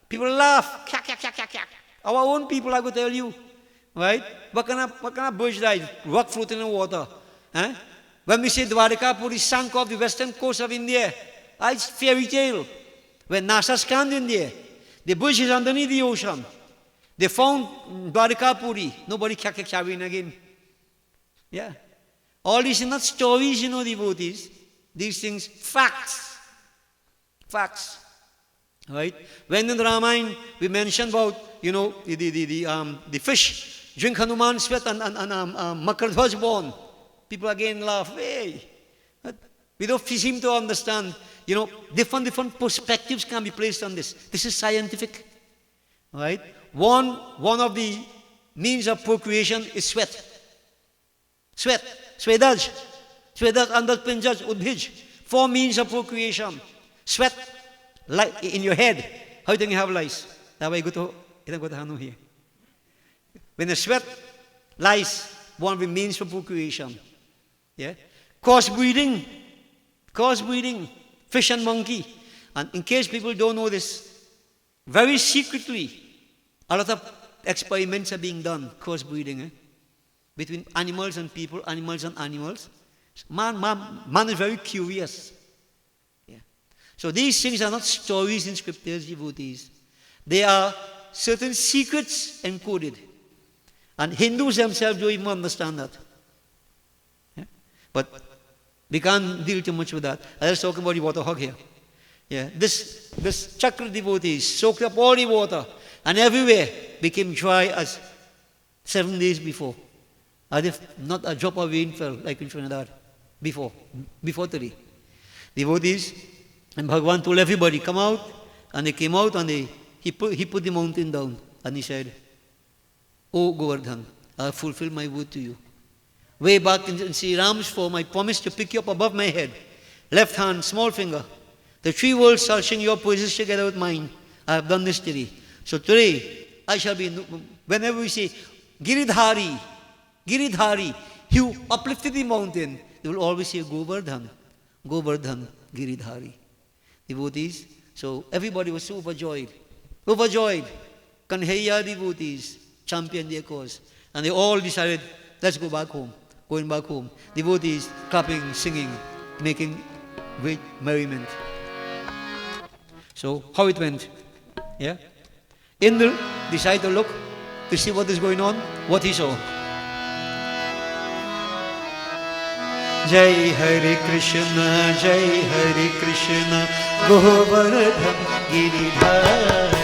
people laugh. Kyak, kyak, kyak, kyak, kyak. Our own people, I could tell you. Right? What kind of bridge that? Rock floating in water. Eh? When we say Dwarika Puri sank off the western coast of India, it's fairy tale. When NASA scanned India, the bridge is underneath the ocean. They found Dwarika Puri. Nobody carrying again. Yeah. All these are not stories, devotees. These things, facts. Facts. Right? When in the Ramayana we mentioned about, the fish drink Hanuman sweat and Makardhwaj born. People again laugh. Hey. We don't seem to understand, different perspectives can be placed on this. This is scientific. Right? One of the means of procreation is sweat. Sweat. Svedaj. Svedaj, Andaj, Pinjaj, Udbhij. 4 means of procreation. Sweat, like in your head. How do you think you have lice? That way you go to Hanu here. When the sweat, lice, one of the means for procreation. Yeah? Crossbreeding. Crossbreeding. Fish and monkey. And in case people don't know this, very secretly, a lot of experiments are being done, crossbreeding, between animals and people, animals and animals. Man is very curious. Yeah. So these things are not stories in scriptures, devotees. They are certain secrets encoded. And Hindus themselves don't even understand that. Yeah. But we can't deal too much with that. I was talking about the water hog here. Yeah. This chakra devotees soaked up all the water and everywhere became dry as 7 days before. As if not a drop of rain fell like in Trinidad before today. Devotees and Bhagavan told everybody, come out, and they came out and he put the mountain down and he said, "O Govardhan, I have fulfilled my word to you. Way back in Sri Ram's form, I promised to pick you up above my head, left hand, small finger. The 3 worlds shall sing your praises together with mine. I have done this today. So today, I shall be, whenever we say, Giridhari, he uplifted the mountain, they will always say, Govardhan, Giridhari. Devotees, so everybody was so overjoyed. Kanhaiya devotees championed their cause. And they all decided, let's go back home. Going back home. Devotees clapping, singing, making great merriment. So, how it went? Yeah? Indra decided to look to see what is going on, what he saw. Jai Hare Krishna, Govardhan Giridhari.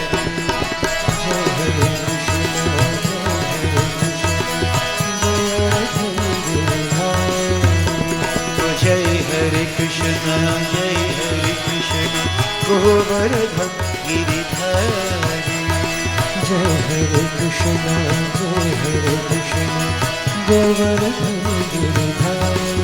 Jai Hare Krishna, Govardhan Giridhari. Jai Hare Krishna, Govardhan Giridhari.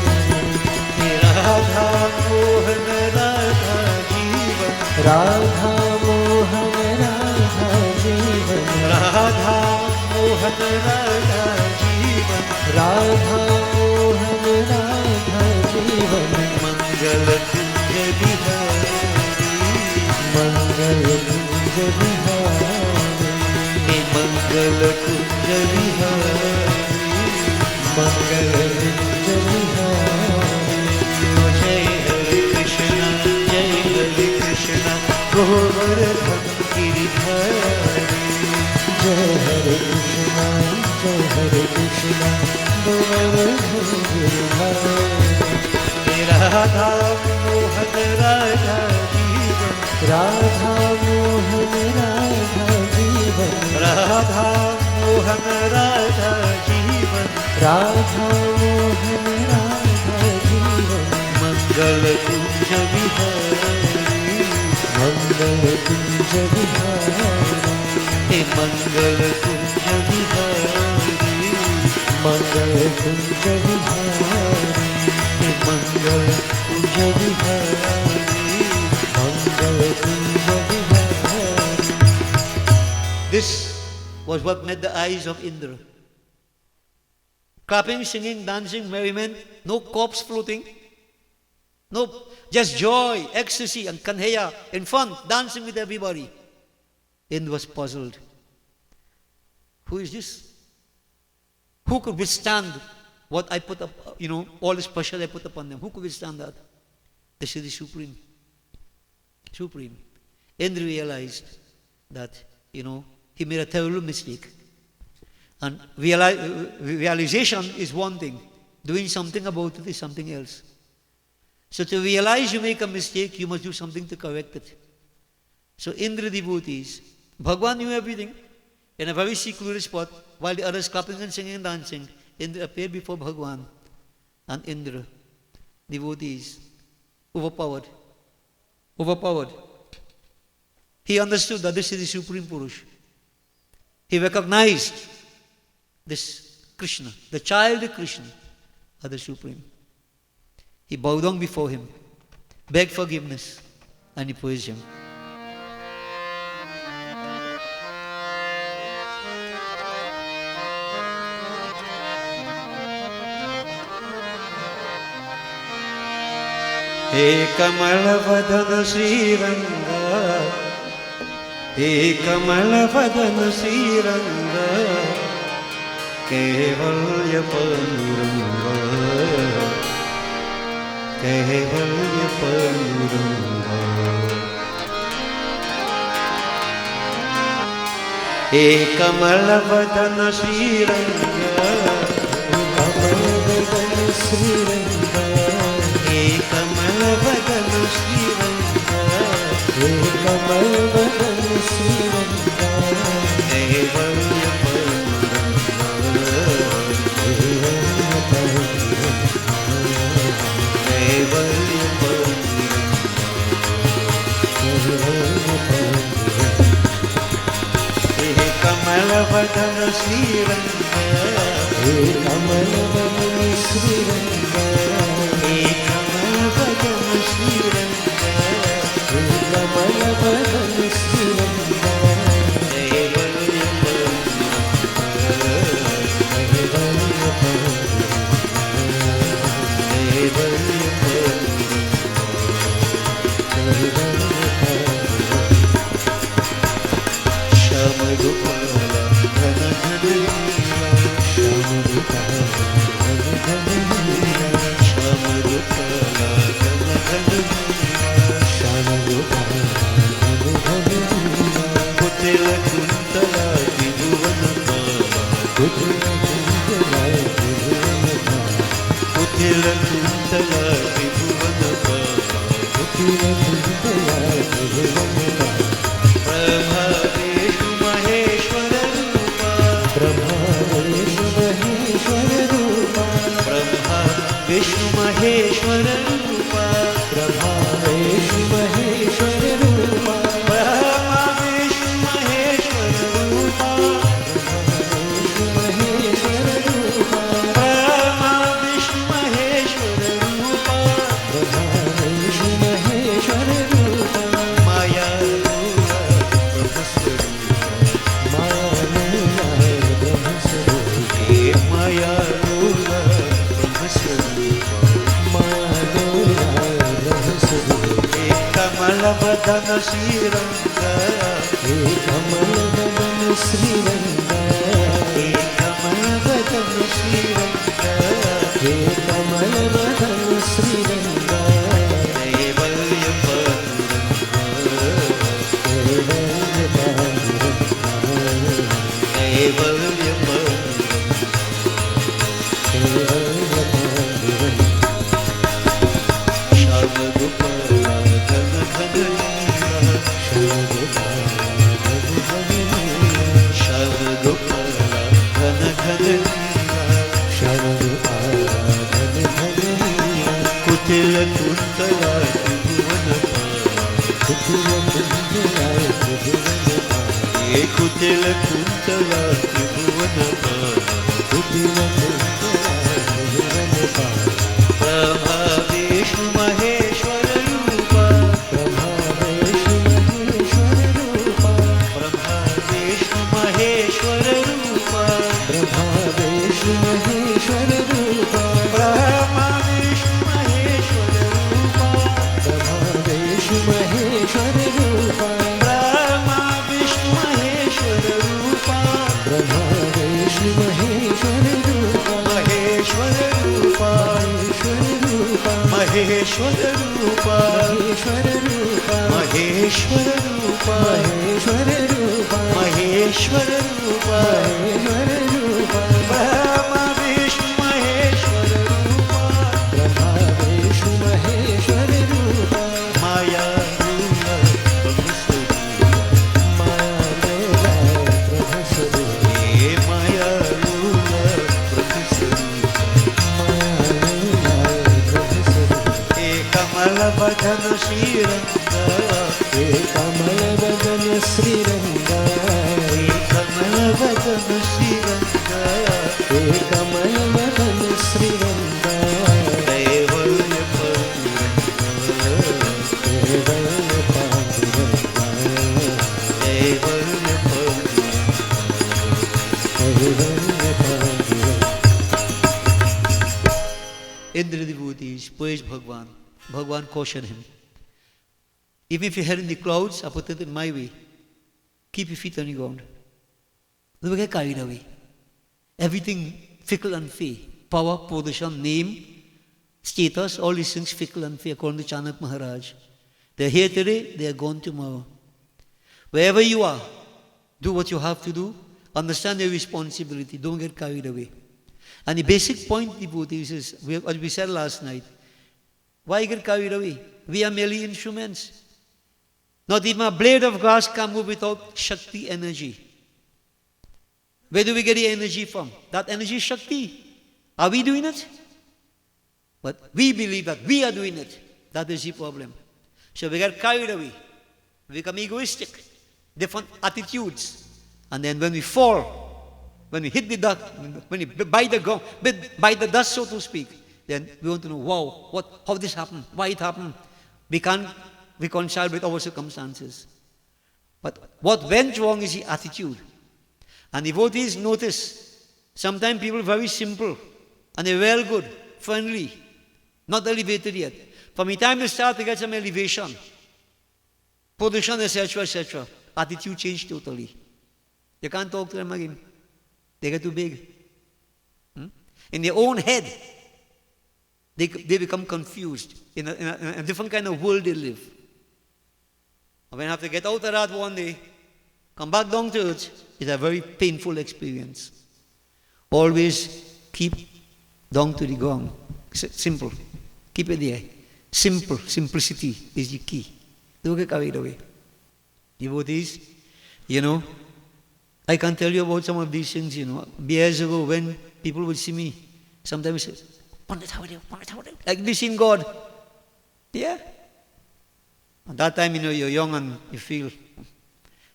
Radha Mohan Radha Jeevan, Radha Mohan Radha Jeevan, Radha Mohan Radha Jeevan, Radha Mohan Radha Jeevan. Mangal Kunja Bihari, Mangal Kunja Bihari, Mangal Kunja Bihari, Mangal Kunja Bihari. Govardhan Giridhari. Jai Hare Krishna, Govardhan Giridhari. Radha Mohan Radha Jeevan, Radha Mohan Radha Jeevan, Radha Mohan Radha Jeevan, Radha Mohan Radha Jeevan. Mangal Kunja Bihari, Mangal Kunja Bihari, Mangal Kunja Bihari, Mangal Kunja Bihari, Mangal Kunja Bihari, Mangal Kunja Bihari. This was what met the eyes of Indra. Clapping, singing, dancing, merriment, no corpse floating. Nope, just joy, ecstasy, and kanhaiya in front, dancing with everybody. Indra was puzzled. Who is this? Who could withstand what I put up, all this pressure I put upon them? Who could withstand that? This is the Supreme. Supreme. Indra realized that, he made a terrible mistake. And realization is one thing. Doing something about it is something else. So to realize you make a mistake, you must do something to correct it. So Indra devotees, Bhagavan knew everything. in a very secluded spot, while the others clapping and singing and dancing, Indra appeared before Bhagwan, and Indra, devotees, overpowered. He understood that this is the Supreme Purush. He recognized this Krishna, the child of Krishna, as the Supreme. He bowed down before him, begged forgiveness, and he praised him. He Kamalavadana Sri Ranga, He Kamalavadana Sri Ranga, Kevalya Panduranga, Kevalya Panduranga. He Kamalavadana Sri Ranga, Kamalavadana Sri Ranga, He Kamalavadana Sri Ranga, He Kamalavadana Sri Ranga, Kevalya Panduranga, Kevalya Panduranga, He Kamalavadana Sri Ranga, He Kamalavadana Sri Ranga, He Kamalavadana Sri Ranga, He Kamalavadana Sri Ranga, Kevalya Panduranga, Kevalya Panduranga, Shama Gopala Ghana Ghana Leela, Shama Gopala Ghana Ghana Leela, Shama Gopala Ghana Ghana Leela, Shama Gopala Ghana Ghana Leela, Kutila Kuntala Tribhuvana Bala, Kutila Kuntala Tribhuvana Bala, Kutila Kuntala Tribhuvana Bala, Kutila Kuntala Tribhuvana Bala. Brahma Vishnu Maheshwara Rupa, Brahma Vishnu Maheshwara Rupa, Brahma Vishnu Maheshwara Rupa, Brahma Vishnu Maheshwara Rupa, Brahma Vishnu Maheshwara Rupa, Brahma Vishnu Maheshwara Rupa, Brahma Vishnu Maheshwara Rupa, Brahma Vishnu Maheshwara Rupa, Maya Maya Rula Brahmaswarupa, He Kamalavadana Sri Ranga, He Kamalavadana Sri Ranga, He Kamalavadana Sri Ranga, He Kamalavadana Sri Ranga, Kevalya Panduranga, Kevalya Panduranga, Kevalya Panduranga, Shama Gopala Ghana Ghana Leela, Shama Gopala Ghana Ghana Leela, Shama Gopala Ghana Ghana Leela, Kutila Kuntala Tribhuvana Bala, Kutila Kuntala Tribhuvana Bala, Kutila Kuntala Tribhuvana Bala, Kutila Kuntala Tribhuvana Bala. Brahma Vishnu Maheshwara Rupa, Brahma Vishnu Maheshwara Rupa, Brahma Vishnu Maheshwara Rupa, Brahma Vishnu Maheshwara Rupa, Brahma Vishnu Maheshwara Rupa, Brahma Vishnu Maheshwara Rupa, Brahma Vishnu Maheshwara Rupa, Brahma Vishnu Maheshwara Rupa, Maheshwara Rupa, Maheshwara Rupa, Maheshwara Rupa, Maheshwara Rupa, Maheshwara Rupa, Maheshwara Rupa, Maheshwara Rupa, Brahma Vishnu Maheshwara Rupa, Brahma Vishnu Maheshwara Rupa, Maya Rula Brahmaswarupa, Maya Rula Brahmaswarupa. वदन श्रीरंगा, हे कमल वदन श्रीरंगा, हे कमल वदन श्रीरंगा, हे कमल वदन श्रीरंगा, कैवल्य पांडुरंगा, केवल पांडुरंगा, कैवल्य पांडुरंगा. केवल Panduranga. Indra devotees praise Bhagwan. Bhagwan cautioned him. Even if you're heading the clouds, I put it in my way. Keep your feet on the ground. Don't get carried away. Everything fickle and fair. Power, position, name, status, all these things fickle and fair according to Chanak Maharaj. They're here today, they are gone tomorrow. Wherever you are, do what you have to do. Understand your responsibility. Don't get carried away. And the basic point, devotees, is what we said last night. Why get carried away? We are merely instruments. Not even a blade of grass can move without Shakti energy. Where do we get the energy from? That energy is Shakti. Are we doing it? But we believe that we are doing it. That is the problem. So we get carried away. We become egoistic. Different attitudes. And then when we fall, when we hit the dust, when we bite the dust, so to speak, then we want to know, wow, how this happened, why it happened. We can't reconcile with our circumstances. But what went wrong is the attitude. And devotees notice, sometimes people are very simple, and they're well good, friendly, not elevated yet. From the time they start to get some elevation, position, etc., etc., attitude change totally. You can't talk to them again. They get too big. In their own head, they become confused. In a different kind of world they live. And when I have to get out of that one day, come back down to earth, it's a very painful experience. Always keep down to the ground. Simple. Keep it there. Simple. Simplicity is the key. Don't get carried away. Devotees, I can tell you about some of these things, Years ago, when people would see me, sometimes say, Pandit, how are you? Pandit, how are you? Like this in God. Yeah. At that time, you're young and you feel.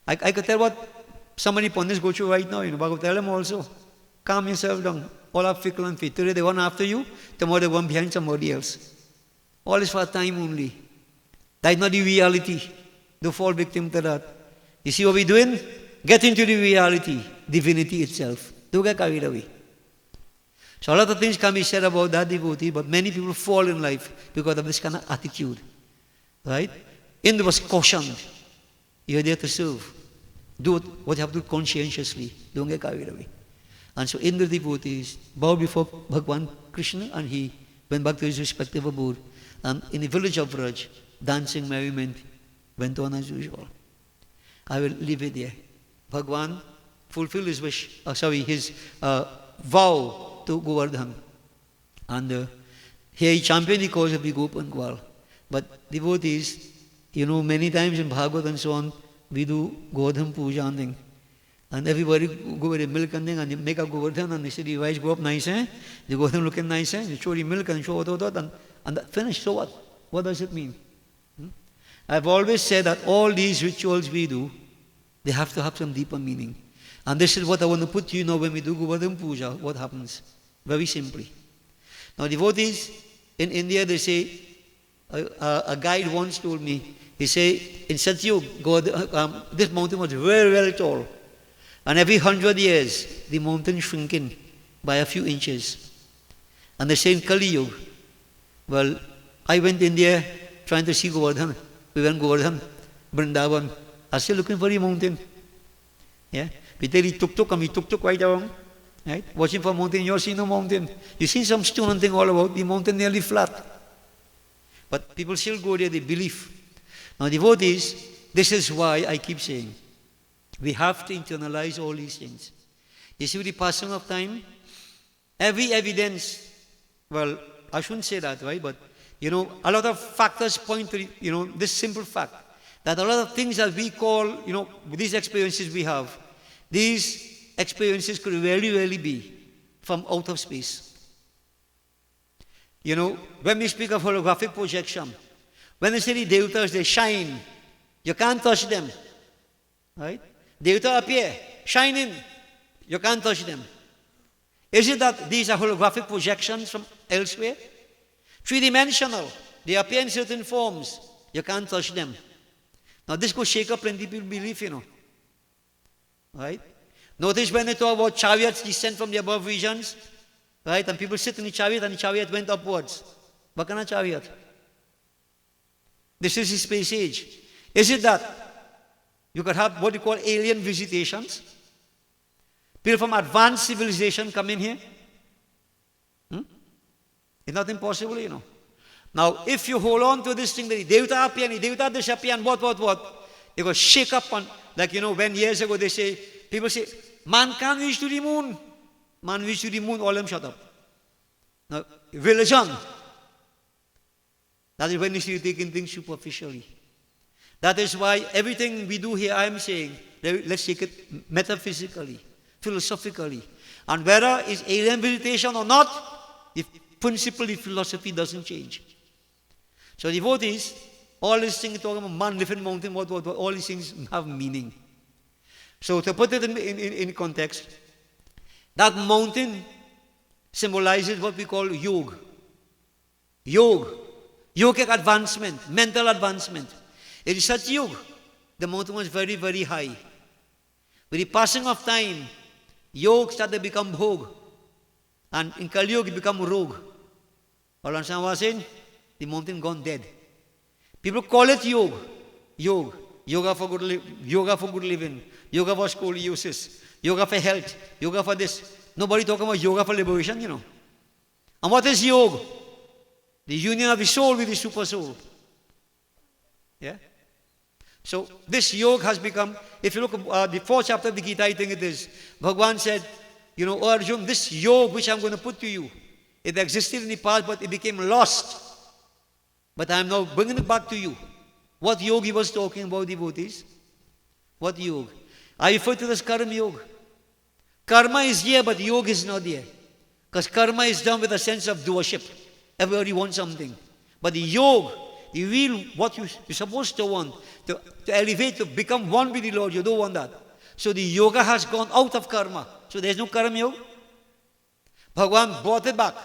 I could tell what somebody Pandits go through right now, but I could tell them also, calm yourself down. All are fickle and fit. Today they run after you, tomorrow they run behind somebody else. All is for a time only. That's not the reality. Don't fall victim to that. You see what we're doing? Get into the reality, divinity itself. Don't get carried away. So a lot of things can be said about that devotee, but many people fall in life because of this kind of attitude. Right? Indra was cautioned. You're there to serve. Do what you have to do conscientiously. Don't get carried away. And so Indra devotees bowed before Bhagwan Krishna, and he went back to his respective abode. And in the village of Vraj, dancing merriment went on as usual. I will leave it there. Bhagwan fulfilled his wish, his vow to Govardhan. And here he championed the cause of the Gop and Gwal. But devotees, many times in Bhagavad and so on, we do Govardhan Puja and thing. And everybody go with the milk and thing, and they make a Govardhan, and they say the rice go up nice, the Govardhan looking nice, they show the milk and show and that finish. So what? What does it mean? I've always said that all these rituals we do, they have to have some deeper meaning. And this is what I want to put to you now when we do Govardhan Puja, what happens? Very simply. Now devotees, in India they say, a guide once told me, he said, in Satyug, this mountain was very, very tall. And every 100 years, the mountain shrinking by a few inches. And they say in Kali Yuga, well, I went in India trying to see Govardhan. We went Govardhan, Vrindavan. I was still looking for the mountain. Yeah? We take the tuk-tuk and we tuk-tuk right around. Right? Watching for a mountain, you're seeing no mountain. You see some stone and thing all about, the mountain nearly flat. But people still go there, they believe. Now devotees, this is why I keep saying, we have to internalize all these things. You see, with the passing of time, every evidence, well, I shouldn't say that, right? But, a lot of factors point to, this simple fact, that a lot of things that we call, these experiences we have, these experiences could really be from out of space. When we speak of holographic projection, When they say the Devatas, they shine. You can't touch them. Right? Devata appear, shining. You can't touch them. Is it that these are holographic projections from elsewhere? Three-dimensional. They appear in certain forms. You can't touch them. Now this could shake up plenty people's belief, Right? Notice when they talk about chariots descend from the above regions, right? And people sit in the chariot and the chariot went upwards. What kind of chariot? This is the space age. Is it that you could have what you call alien visitations? People from advanced civilization come in here? It's not impossible, Now, if you hold on to this thing, that the Devata appear and the Devata disappear and what, you go shake up on, like, when years ago people say, man can't reach to the moon. Man reach to the moon, all them shut up. Now, religion, that is when you see you taking things superficially. That is why everything we do here, I am saying, let's take it metaphysically, philosophically. And whether it's alien visitation or not, the principle of philosophy doesn't change. So devotees, all these things talking about man, different mountain, what, all these things have meaning. So to put it in context, that mountain symbolizes what we call yoga. Yogic advancement, mental advancement. In such yoga, the mountain was very, very high. With the passing of time, yoga started to become bhog. And in Kali Yuga, it become rog. All understand what I'm saying? The mountain gone dead. People call it yoga. Yoga for good living. Yoga for scoliosis. Yoga for health. Yoga for this. Nobody talking about yoga for liberation, And what is yoga? The union of the soul with the super soul. Yeah? So this yoga has become, if you look at the 4th chapter of the Gita, I think it is, Bhagavan said, "O Arjun, this yoga which I'm going to put to you, it existed in the past, but it became lost. But I am now bringing it back to you." What yoga he was talking about, devotees? What yoga? I refer to this karma yoga. Karma is here, but yoga is not here. Because karma is done with a sense of doership. Everybody wants something. But the yoga, the real, what you're supposed to want, to elevate, to become one with the Lord, you don't want that. So the yoga has gone out of karma. So there's no karma yoga. Bhagavan brought it back.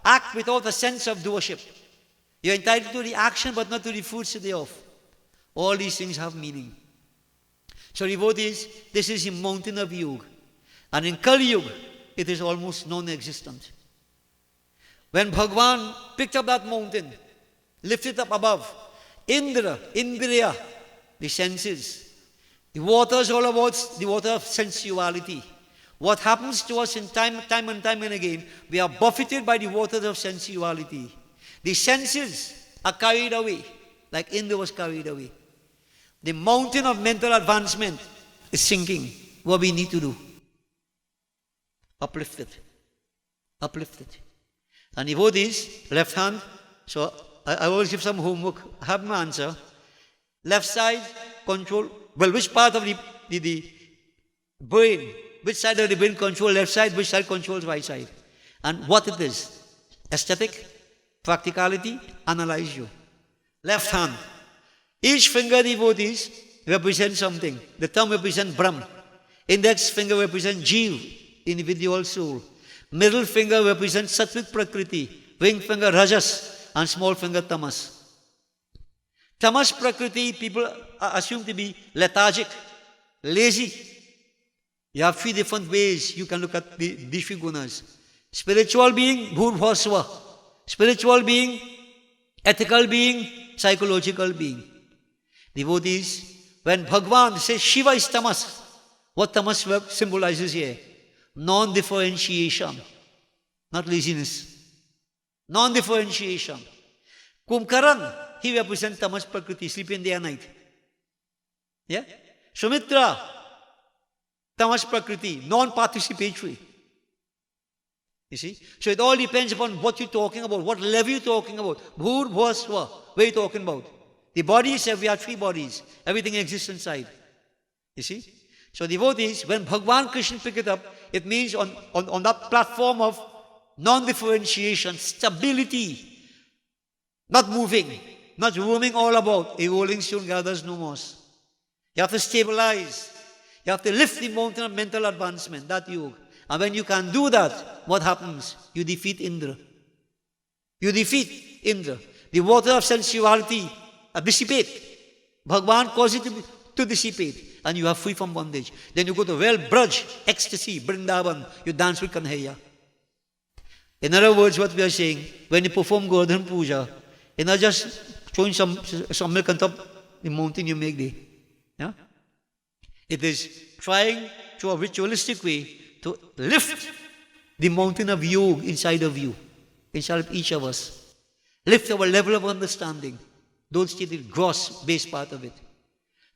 Act without a sense of doership. You're entitled to the action, but not to the fruits thereof. All these things have meaning. So devotees, this is the mountain of yoga. And in Kali Yuga, it is almost non-existent. When Bhagavan picked up that mountain, lifted up above, Indriya, the senses, the water is all about the water of sensuality. What happens to us in time and time again, we are buffeted by the waters of sensuality. The senses are carried away, like Indra was carried away. The mountain of mental advancement is sinking. What we need to do? Uplift it. And devotees, left hand, so I always give some homework, have my answer. Left side, control, well, which part of the brain, which side of the brain control left side, which side controls right side? And what it is? Aesthetic, practicality, analyze you. Left hand. Each finger, devotees, represents something. The thumb represents Brahm. Index finger represents Jeev, individual soul. Middle finger represents Sattvic Prakriti. Ring finger Rajas and small finger Tamas. Tamas Prakriti, people are assumed to be lethargic, lazy. You have 3 different ways you can look at these 3 gunas. Spiritual being, Bhurvasva. Spiritual being, ethical being, psychological being. Devotees, when Bhagavan says Shiva is tamas, what tamas symbolizes here? Non-differentiation, not laziness. Non-differentiation. Kumkaran, he represents tamas prakriti, sleeping day and night. Yeah? Sumitra, tamas prakriti, non-participatory. You see? So it all depends upon what you're talking about, what level you're talking about. Bhur, Bhasva, what are you talking about? The body itself, we have 3 bodies. Everything exists inside. You see? So devotees, when Bhagavan Krishna pick it up, it means on that platform of non-differentiation, stability, not moving. not roaming all about. A rolling stone gathers no moss. You have to stabilize. You have to lift the mountain of mental advancement, that yoga. And when you can do that, what happens? You defeat Indra. You defeat Indra. The water of sensuality dissipate. Bhagavan causes it to dissipate. And you are free from bondage. Then you go to well-brudge, ecstasy, Vrindavan. You dance with Kanhaiya. In other words, what we are saying, when you perform Govardhan Puja, you're not just throwing some milk on top the mountain you make there. Yeah? It is trying through a ritualistic way to lift the mountain of yoga inside of you, inside of each of us. Lift our level of understanding. Don't stay the gross base part of it.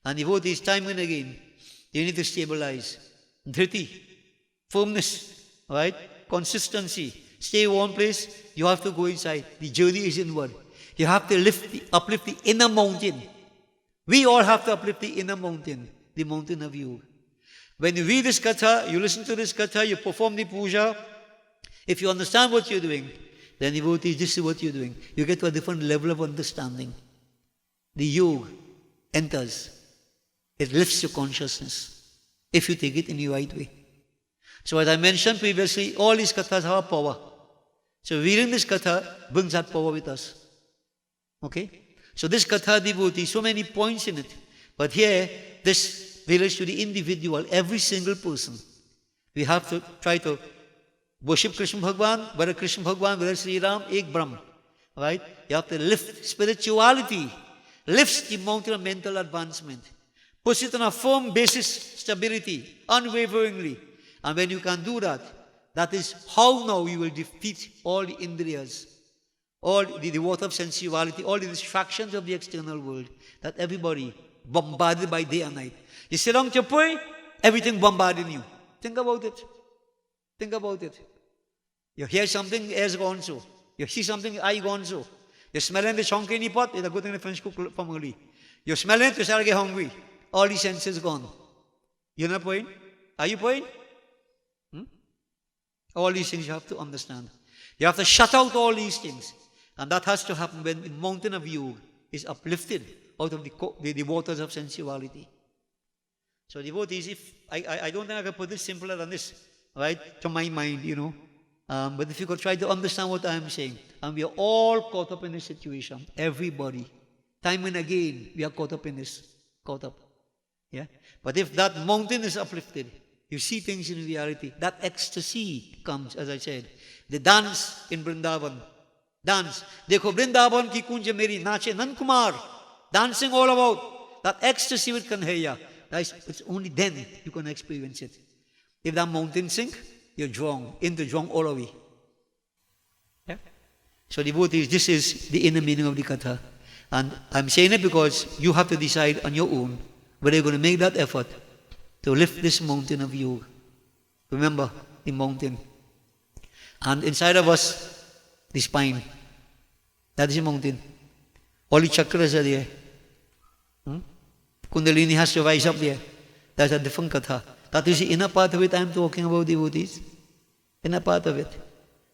And devotees, time and again, you need to stabilize. Dhriti, firmness, right? Consistency. Stay in one place, you have to go inside. The journey is inward. You have to uplift the inner mountain. We all have to uplift the inner mountain, the mountain of yoga. When you read this katha, you listen to this katha, you perform the puja, if you understand what you're doing, then devotees, this is what you're doing. You get to a different level of understanding. The yoga enters. It lifts your consciousness, if you take it in the right way. So as I mentioned previously, all these kathas have power. So reading this katha brings that power with us. Okay? So this katha devotee, so many points in it. But here, this relates to the individual, every single person. We have to try to worship Krishna Bhagavan, whether Krishna Bhagavan, whether Sri Ram, Ek Brahm. Right? You have to lift spirituality, lifts the mountain of mental advancement, puts it on a firm basis, stability, unwaveringly. And when you can do that, that is how now you will defeat all the indriyas, all the water of sensuality, all the distractions of the external world that everybody bombarded by day and night. You sit down to pray, everything bombarding you. Think about it. Think about it. You hear something, air's gone so. You see something, eye gone so. You're smelling the chonky in the pot, it's a good thing the French cook from early. You're smelling it, you start to get hungry. All the senses gone. You're not praying? Are you praying? All these things you have to understand. You have to shut out all these things. And that has to happen when the mountain of yoga is uplifted out of the waters of sensuality. So devotees, if I don't think I can put this simpler than this, right, to my mind, but if you could try to understand what I am saying, and we are all caught up in this situation, everybody, time and again, we are caught up in this, yeah. But if that mountain is uplifted, you see things in reality. That ecstasy comes, as I said. The dance in Vrindavan. Dance. Dekho Vrindavan ki kunja meri nache Nand Kumar. Dancing all about. That ecstasy with Kanhaiya. It's only then you can experience it. If that mountain sink, you're drawn all the way. Yeah? So devotees, this is the inner meaning of the katha. And I'm saying it because you have to decide on your own whether you're going to make that effort to lift this mountain of yoga. Remember, the mountain. And inside of us, the spine. That is a mountain. All the chakras are there. Kundalini has to rise up there. That's a different katha. That is the inner part of it I am talking about, devotees. Inner part of it.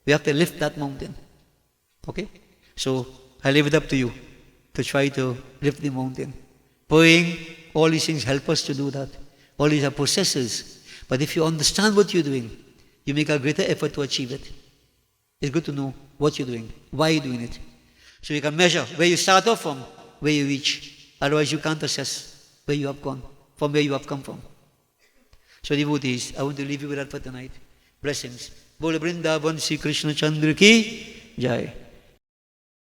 We have to lift that mountain. Okay? So, I leave it up to you to try to lift the mountain. Praying, all these things help us to do that. All these are processes. But if you understand what you're doing, you make a greater effort to achieve it. It's good to know what you're doing, why you're doing it. So you can measure where you start off from, where you reach. Otherwise you can't assess where you have gone, from where you have come from. So devotees, I want to leave you with that for tonight. Blessings. Bole Vrindavan Sri Krishna Chandra ki Jai.